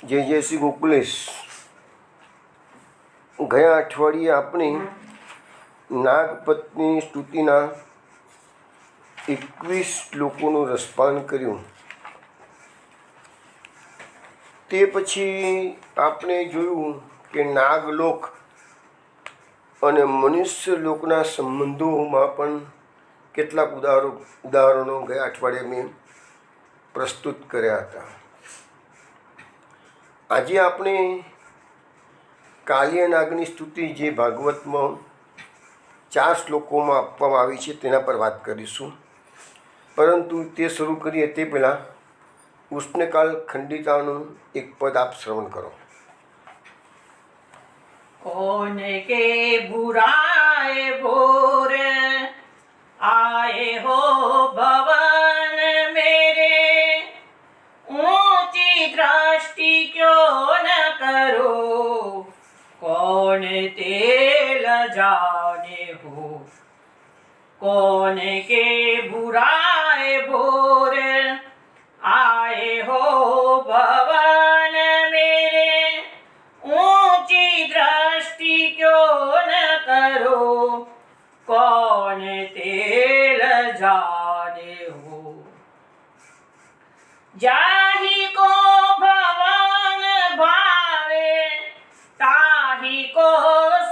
જય જય શ્રી ગોકુલેશ. ગયા અઠવાડિયે આપણે નાગપત્ની સ્તુતિના 21 શ્લોકોનું રસપાન કર્યું. તે પછી આપણે જોયું કે નાગલોક અને મનુષ્ય લોકના સંબંધોમાં પણ કેટલાક ઉદાહરણો ગયા અઠવાડિયે મેં પ્રસ્તુત કર્યા હતા. આજે આપણે કાલિય નાગની સ્તુતિ જે ભાગવતમાં 4 શ્લોકોમાં આપવામાં આવી છે તેના પર વાત કરીશું. પરંતુ તે શરૂ કરીએ તે પહેલાં ઉષ્ણકાલ ખંડિતાનું એક પદ આપ શ્રવણ કરો. कौन के बुराए भोर आए हो भवन मेरे, ऊंची दृष्टि क्यों न करो, कौन तेल जाने हो. कौन के बुराए भोर आए हो भवन मेरे, ऊंची दृष्टि क्यों न करो, कौन तेल जाने हो. जाहि को भवन भावे ताहि को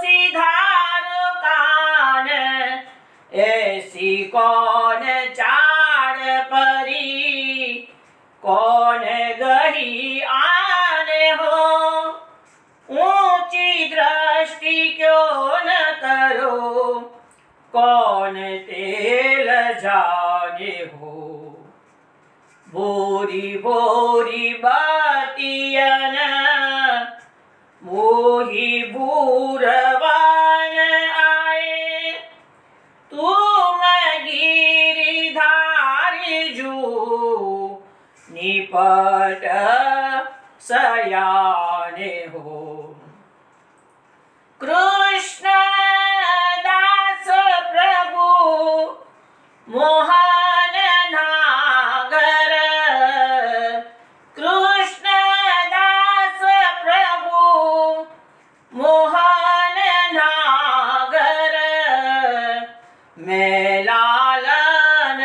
सिधार कान, ऐसी कौन चाड़ परी, कौन गही आने हो. ऊंची दृष्टि क्यों न करो, कौन तेल जाने हो. भोरी भोरी बातियन मोही भूरवन आए, तुम गिरिधारी जू निपट सयाने हो. कृष्ण दास प्रभु मोहन नागर, कृष्ण दास प्रभु मोहन नागर, मैं लालन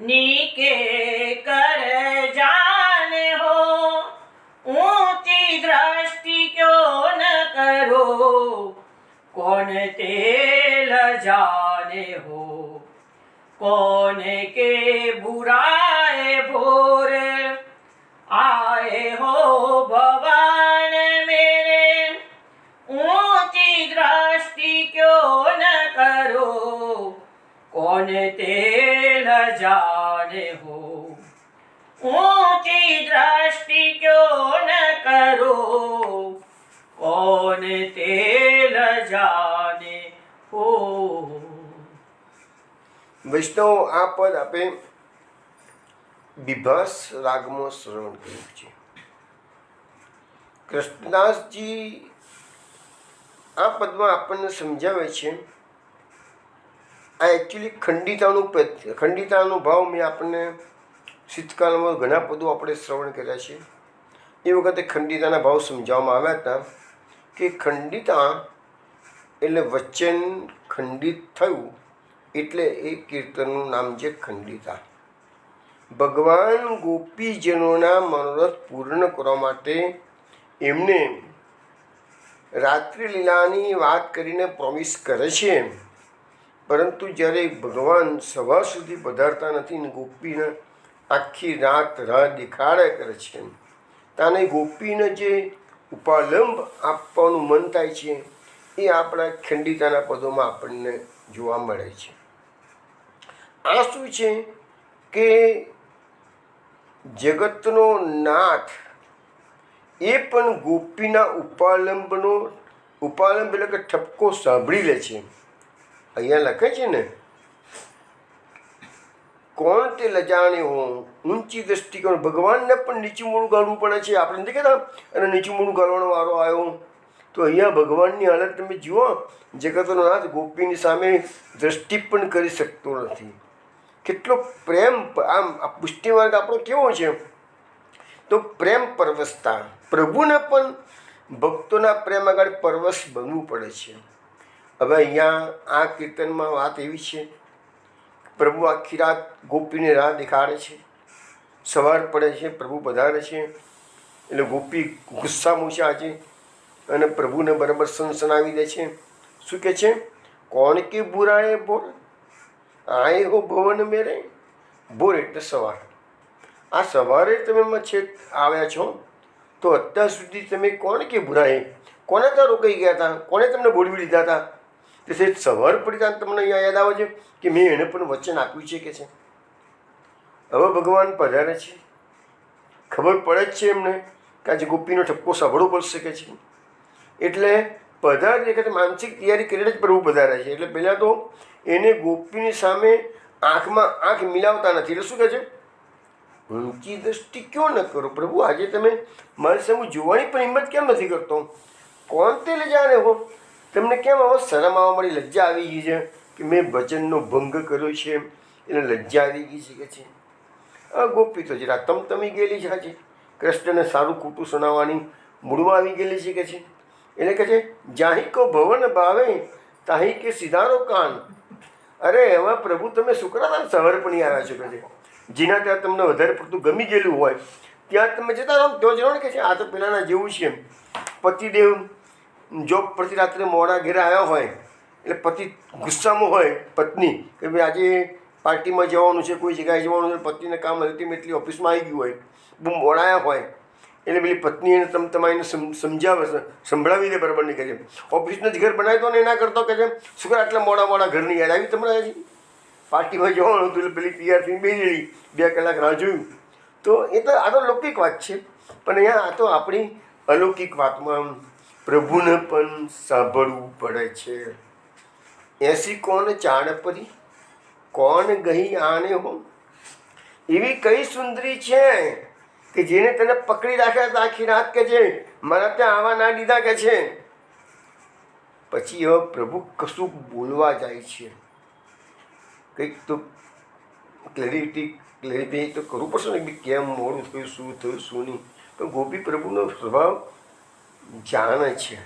नीके कर जाने हो. ऊंची दृष्टि क्यों न करो, कौन तेल जाने हो. कौन के बुराए भोर आए हो भवन मेरे, ऊंची दृष्टि क्यों न करो, कौन तेल जाने हो. ऊंची दृष्टि क्यों न करो, कौन तेल जाने हो. વૈષ્ણવ, આ પદ આપે બિભાસ રાગમાં શ્રવણ કર્યું છે. કૃષ્ણદાસજી આ પદમાં આપણને સમજાવે છે. આ એકચ્યુઅલી ખંડિતાનો ભાવ મેં આપણને શીતકાળમાં ઘણા પદો આપણે શ્રવણ કર્યા છે. એ વખતે ખંડિતાના ભાવ સમજાવવામાં આવ્યા હતા કે ખંડિતા એટલે વચન ખંડિત થયું એટલે એ કીર્તનનું નામ છે ખંડિતા. ભગવાન ગોપીજનોના મનોરથ પૂર્ણ કરવા માટે એમને રાત્રિ લીલાની વાત કરીને પ્રોમિસ કરે છે. પરંતુ જ્યારે ભગવાન સભા સુધી પધારતા નથી ને ગોપીને આખી રાત રાહ દેખાડ્યા કરે છે, તાને ગોપીને જે ઉપાલંબ આપવાનું મન થાય છે એ આપણા ખંડિતાના પદોમાં આપણને જોવા મળે છે. આ શું છે કે જગતનો નાથ એ પણ ગોપીના ઉપાલંબ એટલે કે ઠપકો સાંભળી લે છે. અહીંયા લખે છે ને, કોણ તે લજાણે હો ઊંચી દ્રષ્ટિકોણ. ભગવાનને પણ નીચું મોડું ગાળવું પડે છે. આપણે નથી કહેતા અને નીચું મોડું ગાળવાનો વારો આવ્યો. તો અહીંયા ભગવાનની હાલત તમે જુઓ. જગતનો નાથ ગોપીની સામે દ્રષ્ટિ પણ કરી શકતો નથી. કેટલો પ્રેમ. આમ આ પુષ્ટિ માર્ગ આપણો કેવો છે તો પ્રેમ પરવસતા, પ્રભુને પણ ભક્તોના પ્રેમ આગળ પરવશ બનવું પડે છે. હવે અહીંયા આ કીર્તનમાં વાત એવી છે, પ્રભુ આખી રાત ગોપીને રાહ દેખાડે છે. સવાર પડે છે, પ્રભુ પધારે છે, એટલે ગોપી ગુસ્સામાં છે આજે, અને પ્રભુને બરાબર સનસનાવી દે છે. શું કહે છે? કોણ કે બુરાએ બોર આએ હો ભવન મેરે. બોર એટલે સવાર. આ સવારે તમે છેક આવ્યા છો, તો અત્યાર સુધી તમે કોણ કે બુરાએ, કોને ત્યાં રોકાઈ ગયા હતા, કોને તમને બોલવી લીધા હતા? તે સવાર પડી ત્યાં તમને અહીંયા યાદ આવે છે કે મેં એને પણ વચન આપ્યું છે કે છે. હવે ભગવાન પધારે છે, ખબર પડે જ છે એમને કે આજે ગોપીનો ઠપકો સાંભળવો પડશે કે છે. એટલે પધાર વખતે માનસિક તૈયારી કરીને જ પ્રભુ પધારે છે. એટલે પહેલાં તો એને ગોપીની સામે આંખમાં આંખ મિલાવતા નથી. એટલે શું કહે છે? ઊંચી દ્રષ્ટિ ક્यों ન કરો પ્રભુ, આજે તમે મારી સામે જોવાની પણ હિંમત કેમ નથી કરતો? કોણ તે લઈ જાણે હો, તમને કેમ આવો શરમ આવવા મળી, લજ્જા આવી ગઈ છે કે મેં ભજનનો ભંગ કર્યો છે, એટલે લજ્જા આવી ગઈ છે કે છે. આ ગોપી તો જરા તમતમી ગયેલી છે આજે, કૃષ્ણને સારું ખોટું સુનાવવાની મૂળમાં આવી ગયેલી છે કે છે. એટલે કહે છે જાહી કો ભવન ભાવે તાહી કે સિધારો કાન. અરે હવે પ્રભુ તમે શુક્રવાર સવારપણી આવ્યા છો કે છે, જેના ત્યાં તમને વધારે પડતું ગમી ગયેલું હોય ત્યાં તમે જતા રહો. તો જ રહો ને કે છે. આ તો પેલાના જેવું છે, પતિદેવ જોબ પરથી રાત્રે મોડા ઘેરે આવ્યા હોય, એટલે પતિ ગુસ્સામાં હોય, પત્ની કે ભાઈ આજે પાર્ટીમાં જવાનું છે, કોઈ જગ્યાએ જવાનું છે, પતિને કામ અલ્ટિમેટલી ઓફિસમાં આવી ગયું હોય, બહુ મોડાયા હોય, એટલે પેલી પત્ની એને તમારીને સમજાવે, સંભળાવી દે બરાબર નહીં કહે છે. ઓફિસનું જ ઘર બનાવી દો ને એના કરતો કહે છે શું કરે આટલા મોડા મોડા ઘરની યાદ આવી તમને? હજી પાર્ટીમાં જવાનું હતું એટલે પેલી તૈયાર થઈને બેસી 2 કલાક રાહ જોયું. તો એ તો આ તો લૌકિક વાત છે, પણ અહીંયા આ તો આપણી અલૌકિક વાતમાં પ્રભુને પણ સાંભળવું પડે છે. એસી કોણ ચાણ પરી કોણ ગઈ આને હો. એવી કઈ સુંદરી છે કે જેને તને પકડી રાખ્યા હતા આખી રાત કે છે, મારા ત્યાં આવા ના દીધા કે છે. પછી હવે પ્રભુ કશું બોલવા જાય છે, કંઈક તો ક્લેરિટી તો કરવું પડશે ને કે કેમ મોડું થયું, શું થયું, શું નહીં. પણ ગોપી પ્રભુનો સ્વભાવ જાણે છે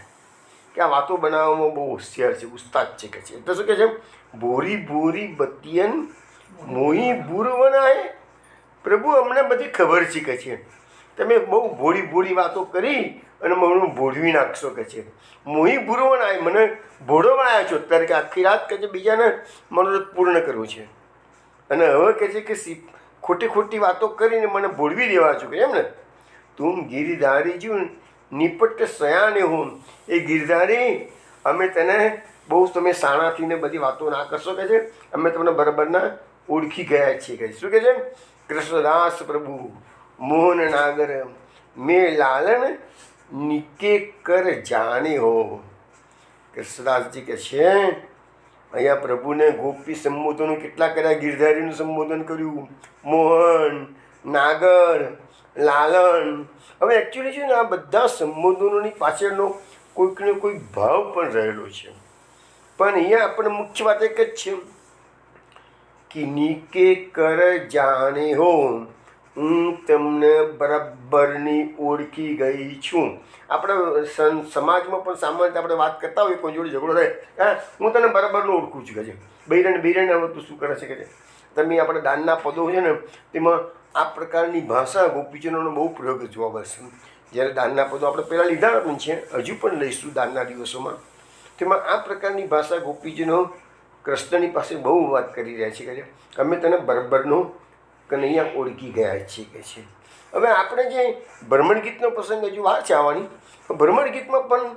કે આ વાતો બનાવવામાં બહુ હોશિયાર છે, ઉસ્તાદ છે કે છે. એટલે શું કહે છે? ભોરી ભોરી બતિયન મોહી ભૂરવનાય. પ્રભુ અમને બધી ખબર છે કે છે, તમે બહુ ભોળી ભોળી વાતો કરી અને મને ભોળવી નાખશો કે છે. મોહી ભૂરવનાય, મને ભોળો બનાવ્યા છો અત્યારે કે આખી રાત કે છે બીજાને મનોરથ પૂર્ણ કરવું છે, અને હવે કહે છે કે ખોટી ખોટી વાતો કરીને મને ભોળવી દેવા છો કે એમ ને. તું ગિરધારી છું નિપટ સયાને હું. એ ગિરધારી, અમે તને બહુ તમે સાણાથી ને બધી વાતો ના કરશો કે છે, અમે તમને બરાબરના ઓળખી ગયા છીએ કે. શું કહે છે? કૃષ્ણદાસ પ્રભુ મોહન નાગર મેં લાલન નિકે કર જાણે હો. કૃષ્ણદાસજી કે છે અહીંયા પ્રભુને ગોપી સંબોધનો કેટલા કર્યા, ગિરધારીનું સંબોધન કર્યું, મોહન, નાગર, લાલન. હવે એકચ્યુઅલી છે ને આ બધા સંબોધનોની પાછળનો કોઈકનો કોઈ ભાવ પણ રહેલો છે. પણ અહીંયા આપણને મુખ્ય વાત એક જ છે કે નીકે કર જાણે હો, હું તમને બરાબરની ઓળખી ગઈ છું. આપણે સમાજમાં પણ સામાન્ય આપણે વાત કરતા હોઈએ, કોઈ જોડે ઝઘડો થાય, હા હું તને બરાબરનું ઓળખું છું કે છે. બૈરાને હવે તું શું કરે છે કે છે, તમે આપણે દાનના પદો છે ને તેમાં આ પ્રકારની ભાષા ગોપીજનોનો બહુ પ્રયોગ જોવા મળશે. જ્યારે દાનના પદો આપણે પહેલાં લીધા પણ છે, હજુ પણ લઈશું દાનના દિવસોમાં, તેમાં આ પ્રકારની ભાષા ગોપીજનો કૃષ્ણની પાસે બહુ વાત કરી રહ્યા છે કે અમે તને બરાબરનો કનૈયા ઓળખી ગયા છીએ કે છે. હવે આપણે જે ભ્રમણ ગીતનો પ્રસંગ હજુ વાર છે આવવાની, ભ્રમણ ગીતમાં પણ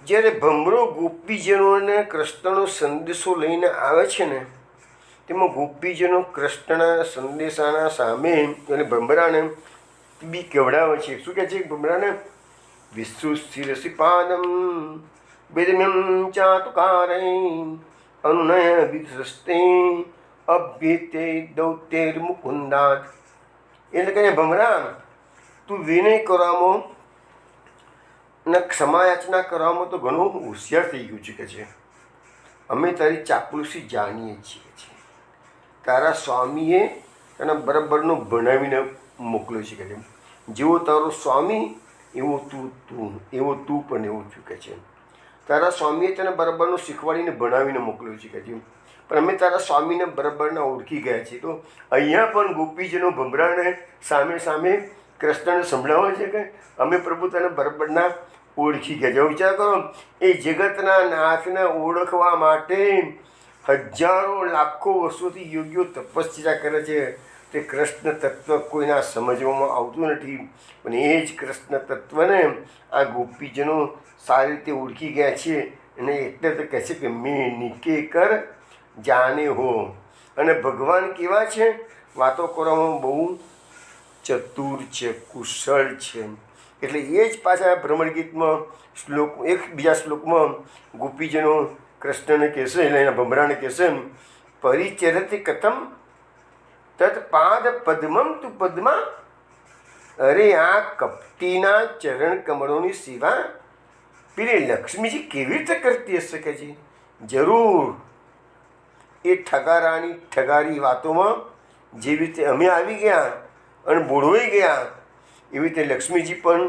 જ્યારે ભમરો ગોપીજનોને કૃષ્ણનો સંદેશો લઈને આવે છે ને, તેમાં ગોપીજનો કૃષ્ણના સંદેશાના સામે અને ભમરાને બી કેવડાવે છે. શું કહે છે ભમરાને? વિશ્વ શિરસી પાદમ વેદમ્યમ ચાતુકારે અનુનય વિધસ્તે અભ્યતે દૌતેર મુકુંદાત. એટલે કહે ભમરા, તું વિનય કરવામાં અને ક્ષમાયાચના કરવામાં તો ઘણું હોશિયાર થઈ ગયું છે કે છે. અમે તારી ચાપલુસી જાણીએ છીએ છે. તારા સ્વામીએ તને બરાબરનું ભણાવીને મોકલ્યો છે કે છે જેવો તારો સ્વામી એવો તું પણ એવું છું કે છે. તારા સ્વામીએ તને બરાબરનું શીખવાડીને ભણાવીને મોકલ્યું છે કે છે, પણ અમે તારા સ્વામીને બરાબરના ઓળખી ગયા છીએ. તો અહીંયા પણ ગોપીજીનો ભમરાને સામે સામે કૃષ્ણને સંભળાવે છે કે અમે પ્રભુ તને બરાબરના ઓળખી ગયા છે. વિચાર કરો, એ જગતના નાથને ઓળખવા માટે હજારો લાખો વર્ષોથી યોગ્યો તપસ્યા કરે છે. તે કૃષ્ણ તત્વ કોઈના સમજવામાં આવતું નથી, પણ એ જ કૃષ્ણ તત્વને આ ગોપીજનો સારી રીતે ઓળખી ગયા છે. અને એટલે તો કહે છે કે મેં નીકે કર જાને હો. અને ભગવાન કેવા છે? વાતો કરવામાં બહુ ચતુર છે, કુશળ છે. એટલે એ જ પાછા ભ્રમર ગીતમાં એક બીજા શ્લોકમાં ગોપીજનો કૃષ્ણને કહેશે, એટલે એના ભમરાને કહેશે, પરિચરતી કથમ તત પાદ પદ્મમ તું પદ્મા. અરે આ કપટીના ચરણ કમળોની સેવા પેલી લક્ષ્મીજી કેવી રીતે કરતી હશે કે છે? જરૂર એ ઠગારાની ઠગારી વાતોમાં જેવી રીતે અમે આવી ગયા અને બોળવાઈ ગયા, એવી રીતે લક્ષ્મીજી પણ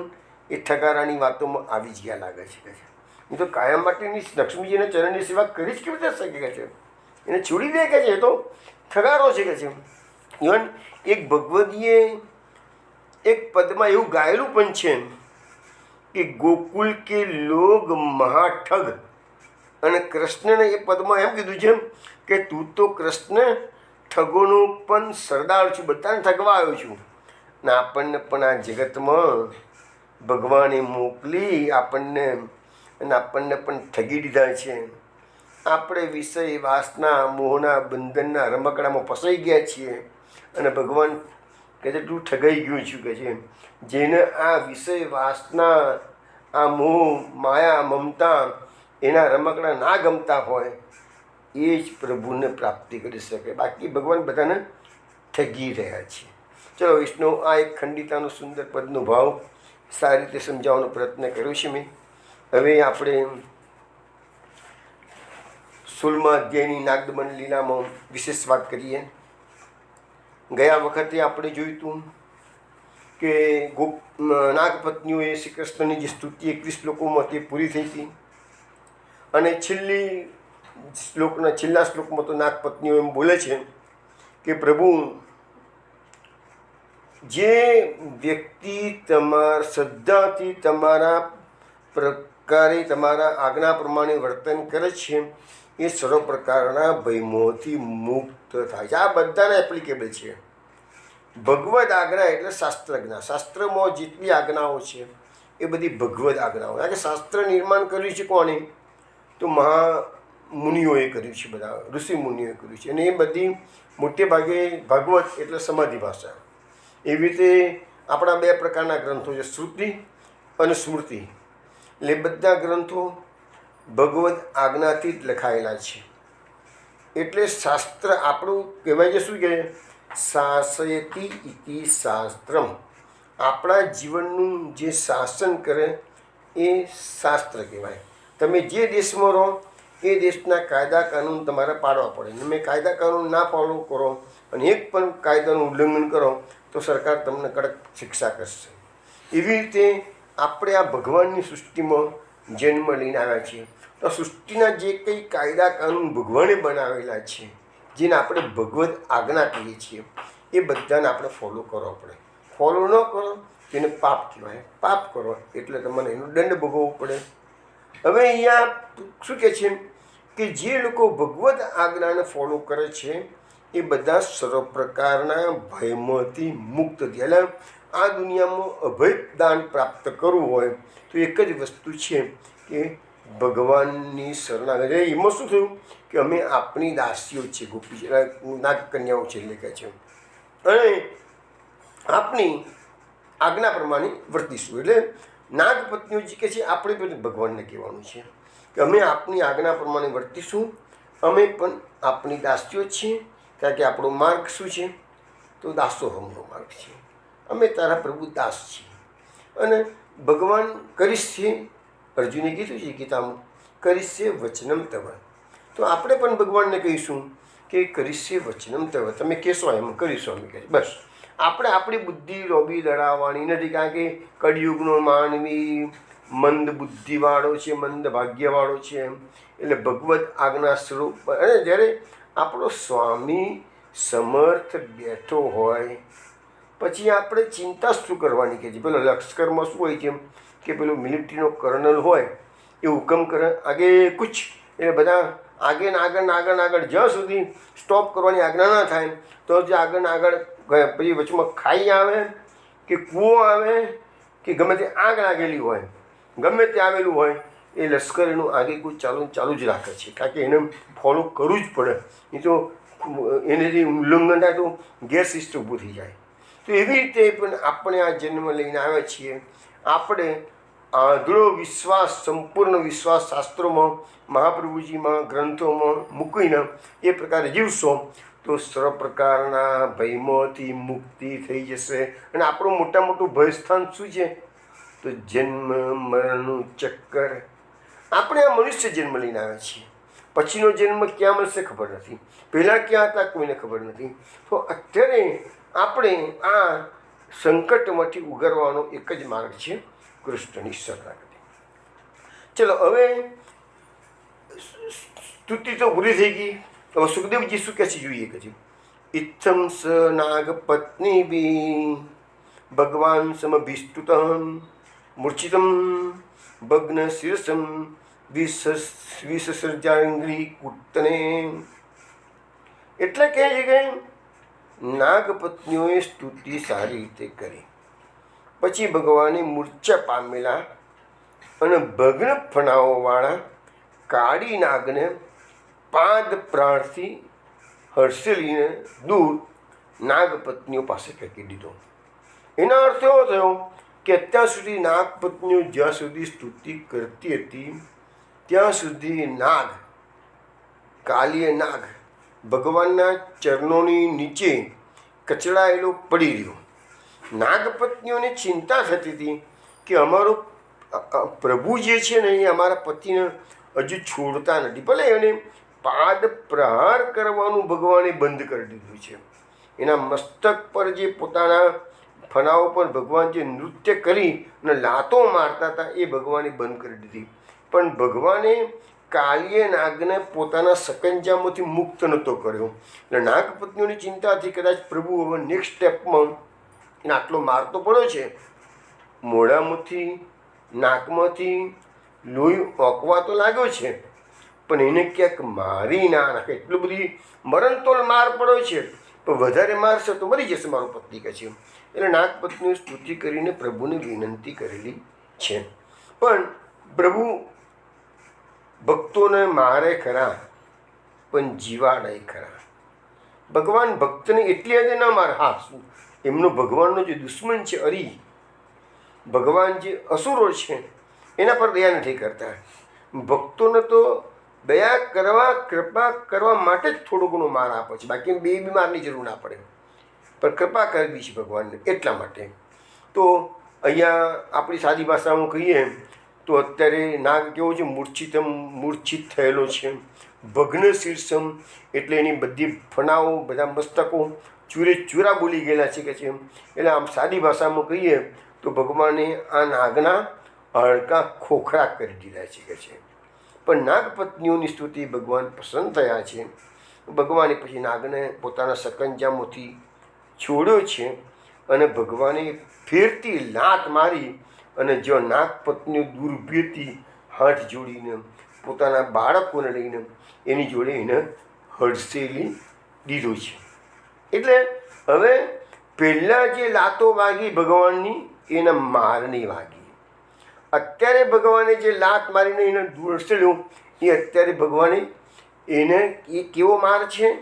એ ઠગારાની વાતોમાં આવી જ ગયા લાગે છે કે છે. એ તો કાયમ માટેની લક્ષ્મીજીના ચરણની સેવા કરી જ કેવી રીતે શકે કે છે? એને છોડી દે કે છે? એ તો ઠગારો છે કે છે. ઇવન એક ભગવદીએ એક પદમાં એવું ગાયેલું પણ છે કે ગોકુલ કે લોગ મહાઠગ. અને કૃષ્ણને એ પદમાં એમ કીધું છે કે તું તો કૃષ્ણ ઠગોનો પણ સરદાર છું, બધાને ઠગવા આવ્યો છું. ને આપણને પણ આ જગતમાં ભગવાને મોકલી આપણને પણ ઠગી દીધા છે. આપણે વિષય વાસના મોહના બંધનના રમકડામાં ફસાઈ ગયા છીએ. અને ભગવાન કહે છે તું ઠગાઈ ગયું છું કે છે. જેને આ વિષય વાસના, આ મોહ માયા મમતા એના રમકડા ના ગમતા હોય એ જ પ્રભુને પ્રાપ્તિ કરી શકે. બાકી ભગવાન બધાને ઠગી રહ્યા છે. ચલો વિષ્ણુ, આ એક ખંડિતાનો સુંદર પદનો ભાવ સારી રીતે સમજાવવાનો પ્રયત્ન કર્યો છે મેં. હવે આપણે 16મા અધ્યાયની નાગદમન લીલામાં વિશેષ વાત કરીએ. ગયા વખતે આપણે જોયું હતું કે નાગપત્નીઓએ શ્રી કૃષ્ણની જે સ્તુતિ 21 શ્લોકોમાં તે પૂરી થઈ હતી. અને છેલ્લા શ્લોકમાં તો નાગપત્નીઓ એમ બોલે છે કે પ્રભુ, જે વ્યક્તિ શ્રદ્ધાથી તમારા પ્રકારે તમારા આજ્ઞા પ્રમાણે વર્તન કરે છે એ સર્વ પ્રકારના ભયમોથી મુક્ત થાય છે. આ બધાને એપ્લિકેબલ છે. ભગવદ આજ્ઞા એટલે શાસ્ત્રજ્ઞા. શાસ્ત્રમાં જેટલી આજ્ઞાઓ છે એ બધી ભગવદ આજ્ઞાઓ. કારણ કે શાસ્ત્ર નિર્માણ કર્યું છે કોને? તો મહામુનિઓએ કર્યું છે, બધા ઋષિ મુનિઓએ કર્યું છે. અને એ બધી મોટે ભાગે ભાગવત એટલે સમાધિ ભાષા. એવી રીતે આપણા 2 પ્રકારના ગ્રંથો છે, શ્રુતિ અને સ્મૃતિ. એટલે બધા ગ્રંથો ભગવદ આજ્ઞાથી જ લખાયેલા છે. એટલે શાસ્ત્ર આપણું કહેવાય છે શું કે શાસયતિ ઇતિ શાસ્ત્રમ. આપણા જીવનનું જે શાસન કરે એ શાસ્ત્ર કહેવાય. તમે જે દેશમાં રહો એ દેશના કાયદા કાનૂન તમારે પાડવા પડે. તમે કાયદા કાનૂન ના ફોલો કરો અને એક પણ કાયદાનું ઉલ્લંઘન કરો તો સરકાર તમને કડક શિક્ષા કરશે. એવી રીતે આપણે આ ભગવાનની સૃષ્ટિમાં જન્મ લઈને આવ્યા છીએ. તો સૃષ્ટિના જે કંઈ કાયદા કાનૂન ભગવાને બનાવેલા છે, જેને આપણે ભગવદ આજ્ઞા કહીએ છીએ, એ બધાને આપણે ફોલો કરવો પડે. ફોલો ન કરો તેને પાપ કહેવાય. પાપ કરો એટલે તમને એનો દંડ ભોગવવો પડે. હવે અહીંયા શું કહે છે કે જે લોકો ભગવદ આજ્ઞાને ફોલો કરે છે એ બધા સર્વ પ્રકારના ભયમાંથી મુક્ત થયા. એટલે આ દુનિયામાં અભય દાન પ્રાપ્ત કરવું હોય તો એક જ વસ્તુ છે કે ભગવાનની શરણાગતિ. એમાં શું થયું કે અમે આપણી દાસીઓ છે, ગોપી નાગકન્યાઓ છે એટલે કહે છે, અને આપણી આજ્ઞા પ્રમાણે વર્તીશું. એટલે નાગપત્નીઓ જે કહે છે આપણે પણ ભગવાનને કહેવાનું છે કે અમે આપણી આજ્ઞા પ્રમાણે વર્તીશું. અમે પણ આપણી દાસીઓ છીએ. કારણ કે આપણો માર્ગ શું છે? તો દાસોહમનો માર્ગ છે. અમે તારા પ્રભુ દાસ છીએ. અને ભગવાન કરીશ છે, અર્જુને કીધું છે ગીતામાં, કરીશ છે વચનમ તવ. તો આપણે પણ ભગવાનને કહીશું કે કરીશ છે વચનમ તવ. તમે કહેશો એમ કરીશું અમે કહે બસ. આપણે આપણી બુદ્ધિ લોભી લડાવવાની નથી, કારણ કે કળિયુગનો માનવી મંદ બુદ્ધિવાળો છે, મંદ ભાગ્યવાળો છે. એટલે ભગવત આજ્ઞા સ્વરૂપ અને જ્યારે આપણો સ્વામી સમર્થ બેઠો હોય પછી આપણે ચિંતા શું કરવાની કે છે. પેલો લશ્કરમાં શું હોય છે કે પેલો મિલિટરીનો કર્નલ હોય એ હુકમ કરે આગે કુછ, એટલે બધા આગળ ને આગળ ને આગળ ને આગળ જ્યાં સુધી સ્ટોપ કરવાની આજ્ઞા ના થાય તો જે આગળ ને આગળ ગયા. પછી વચમાં ખાઈ આવે કે કૂવો આવે કે ગમે તે આગ લાગેલી હોય, ગમે તે આવેલું હોય, એ લશ્કર એનું આગે કૂચ ચાલુ જ રાખે છે, કારણ કે એને ફોલો કરવું જ પડે. એ તો એનેથી ઉલ્લંઘન થાય તો ગેસ સિસ્ટમ ઊભું થઈ જાય. તો એવી રીતે પણ આપણે આ જન્મ લઈને આવ્યા છીએ. આપણે દૃઢ વિશ્વાસ, સંપૂર્ણ વિશ્વાસ શાસ્ત્રોમાં, મહાપ્રભુજીમાં, ગ્રંથોમાં મૂકીને એ પ્રકારે જીવશો તો સર્વ પ્રકારના ભયમાંથી મુક્તિ થઈ જશે. અને આપણું મોટું ભયસ્થાન શું છે? તો જન્મ મરણનું ચક્કર. આપણે આ મનુષ્ય જન્મ લઈને આવ્યા છીએ, પછીનો જન્મ ક્યાં મળશે ખબર નથી, પહેલાં ક્યાં હતા કોઈને ખબર નથી. તો અત્યારે આપણે આ સંકટમાંથી ઉગારવાનો એક જ માર્ગ છે, કૃષ્ણની શરણાગતિ. ચલો હવે સ્તુતિ તો પૂરી થઈ ગઈ. હવે સુખદેવજી શું કહે છે જોઈએ કે છે, ઇત્થમ સ નાગ પત્ની બી ભગવાન સમભિસ્તુત મૂર્છિતમ ભગ્ન શીર્ષમ વિસસર્જાંગ્રી કૂટને. એટલે કહે છે કે નાગપત્નીઓએ સ્તુતિ સારી રીતે કરી, પછી ભગવાને મૂર્છા પામેલા અને ભગ્ન ફણાઓવાળા કાળી નાગને પાદ પ્રાણથી હર્ષેલીને દૂર નાગપત્નીઓ પાસે ફેંકી દીધો. એનો અર્થ એવો થયો કે અત્યાર સુધી નાગપત્નીઓ જ્યાં સુધી સ્તુતિ કરતી હતી ત્યાં સુધી નાગ, કાલીય નાગ ભગવાનના ચરણોની નીચે કચડાયેલો પડી રહ્યો. નાગપત્નીઓને ચિંતા થતી હતી કે અમારો પ્રભુ જે છે ને એ અમારા પતિને હજુ છોડતા નથી. ભલે એને પાદ પ્રહાર કરવાનું ભગવાને બંધ કરી દીધું છે. એના મસ્તક પર જે પોતાના ફનાઓ પર ભગવાન જે નૃત્ય કરી અને લાતો મારતા હતા એ ભગવાને બંધ કરી દીધી. પણ ભગવાને કાલીય નાગને પોતાના સકંજામાંથી મુક્ત નહોતો કર્યો. એટલે નાગપત્નીઓની ચિંતા હતી કદાચ પ્રભુ હવે નેક્સ્ટ સ્ટેપમાં એને આટલો મારતો પડ્યો છે, મોઢામાંથી નાકમાંથી લોહી ઓકવા તો લાગ્યો છે, પણ એને ક્યાંક મારી ના નાખે. એટલું બધી મરણતોલ માર પડ્યો છે, પણ વધારે મારશે તો મરી જશે મારો પત્ની કહે છે. એટલે નાગપત્નીએ સ્તુતિ કરીને પ્રભુને વિનંતી કરેલી છે. પણ પ્રભુ ભક્તોને મારે ખરા પણ જીવાડે ખરા. ભગવાન ભક્તને એટલી હદે ન મારે. હા, એમનો ભગવાનનો જે દુશ્મન છે અરી, ભગવાન જે અસુરો છે એના પર દયા નથી કરતા. ભક્તોને તો દયા કરવા, કૃપા કરવા માટે જ થોડો ઘણો માર આપે છે, બાકી બે બીમારની જરૂર ના પડે. પણ કૃપા કરવી છે ભગવાનને એટલા માટે. તો અહીંયા આપણી સાદી ભાષામાં કહીએ તો અત્યારે નાગ કેવો છે? મૂર્છિત થયેલો છે. ભગ્ન શીર્ષમ એટલે એની બધી ફણાઓ, બધા મસ્તકો ચૂરે ચૂરા બોલી ગયેલા છે કે છે. એટલે આમ સાદી ભાષામાં કહીએ તો ભગવાને આ નાગના હાડકા ખોખરા કરી દીધા છે કે છે. પણ નાગપત્નીઓની સ્તુતિ ભગવાન પસંદ થયા છે. ભગવાને પછી નાગને પોતાના સકંજામાંથી છોડ્યો છે અને ભગવાને ફેરતી લાત મારી અને જો નાગપત્નીઓ દૂર ઊભી હતી હાથ જોડીને પોતાના બાળકોને લઈને એની જોડે એને હડસેલી દીધો છે. એટલે હવે પહેલાં જે લાતો વાગી ભગવાનની એને મારની વાગી. અત્યારે ભગવાને જે લાત મારીને એને દૂર હડસેલ્યો એ અત્યારે ભગવાને એને એ કેવો માર છે?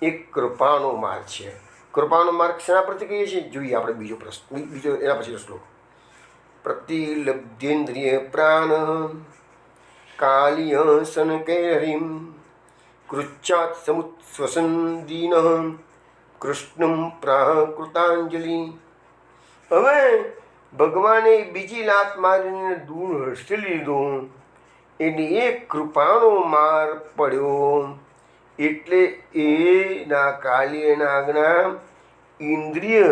એ કૃપાનો માર છે. કૃપાનો માર્ગ શેના પરથી કહીએ છીએ જોઈએ આપણે બીજો પ્રશ્ન, બીજો એના પછીનો શ્લોક. પ્રતિલબ્ધેન્દ્રિય પ્રાણ કાલિય સનકૈરીમ કૃચ્છાત સમુત્સ્વસન દીન કૃષ્ણમ પ્રાકૃતાંજલિ. હવે ભગવાને બીજી લાત મારીને દૂર હર્ષેલી લીધો એટલે એ કૃપાનો માર પડ્યો. એટલે એના કાલિય નાગના ઇન્દ્રિય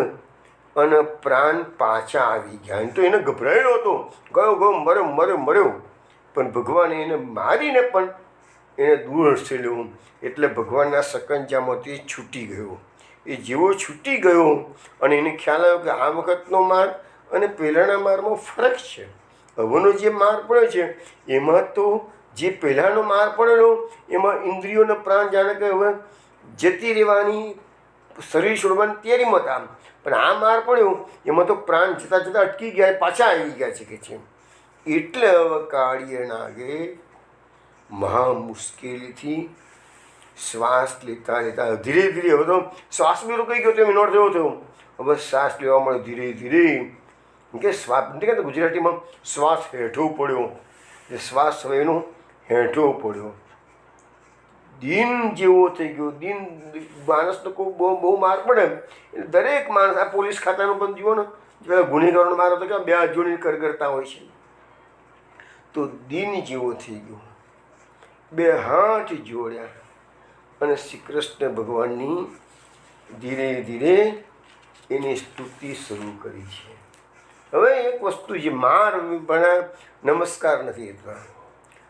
અને પ્રાણ પાછા આવી ગયા. એમ તો એને ગભરાયેલો હતો, ગયો મર્યો, પણ ભગવાને એને મારીને પણ એને દૂર હસેલ્યો. એટલે ભગવાનના સકંજામાંથી છૂટી ગયો. એ જેવો છૂટી ગયો અને એને ખ્યાલ આવ્યો કે આ વખતનો માર અને પહેલાંના મારમાં ફરક છે. હવેનો જે માર પડ્યો છે એમાં તો જે પહેલાંનો માર પડેલો એમાં ઇન્દ્રિયોના પ્રાણ જાણે કે હવે જતી રહેવાની, શરીર છોડવાની તૈયારીમાં હતા. પણ આ માર પડ્યો એમાં તો પ્રાણ જતાં જતાં અટકી ગયા, પાછા આવી ગયા છે કે છે. એટલે હવે કાળીએ નાગે મહા મુશ્કેલીથી શ્વાસ લેતા ધીરે ધીરે, હવે તો શ્વાસ બી રોકાઈ ગયો, તેમ નોટ થયો. હવે શ્વાસ લેવા મળે ધીરે ધીરે, કે શ્વાસ નથી કહેતા ગુજરાતીમાં શ્વાસ હેઠો પડ્યો, એ શ્વાસ હવે એનો હેઠો પડ્યો. દિન જેવો થઈ ગયો. દિન માણસનો કોઈ બહુ માર પડે, દરેક માણસ, આ પોલીસ ખાતાનો પણ જુઓ ને, પેલા ગુનેગારોનો માર હતો કે 2 હાથ જોડીને કરતા હોય છે. તો દિન જેવો થઈ ગયો. 2 હાથ જોડ્યા અને શ્રી કૃષ્ણ ભગવાનની ધીરે ધીરે એની સ્તુતિ શરૂ કરી છે. હવે એક વસ્તુ જે માર ભણા નમસ્કાર નથી એટલા,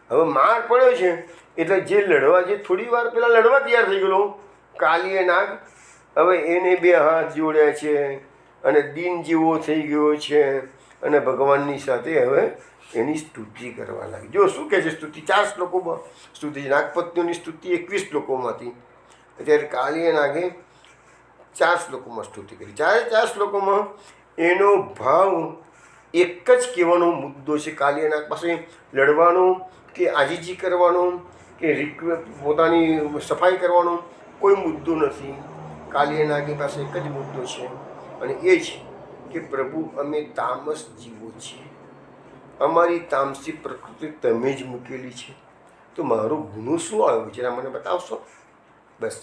હવે માર પડ્યો છે એટલે જે લડવા, જે થોડી વાર પહેલાં લડવા તૈયાર થઈ ગયેલો કાલીય નાગ, હવે એને 2 હાથ જોડ્યા છે અને દિન જેવો થઈ ગયો છે અને ભગવાનની સાથે હવે એની સ્તુતિ કરવા લાગી. જો શું કહે છે સ્તુતિ, 4 શ્લોકોમાં સ્તુતિ છે. નાગપત્નીઓની સ્તુતિ 21 શ્લોકોમાંથી, અત્યારે કાલીય નાગે 4 શ્લોકોમાં સ્તુતિ કરી. 4 શ્લોકોમાં એનો ભાવ એક જ કહેવાનો મુદ્દો છે. કાલીય નાગ પાસે લડવાનો કે આજીજી કરવાનો કે પોતાની સફાઈ કરવાનો કોઈ મુદ્દો નથી. કાલીય નાગની પાસે એક જ મુદ્દો છે અને એ છે કે પ્રભુ અમે તામસ જીવો છીએ, અમારી તામસી પ્રકૃતિ તમે જ મૂકેલી છે, તો મારો ગુનો શું આવ્યો છે મને બતાવશો? બસ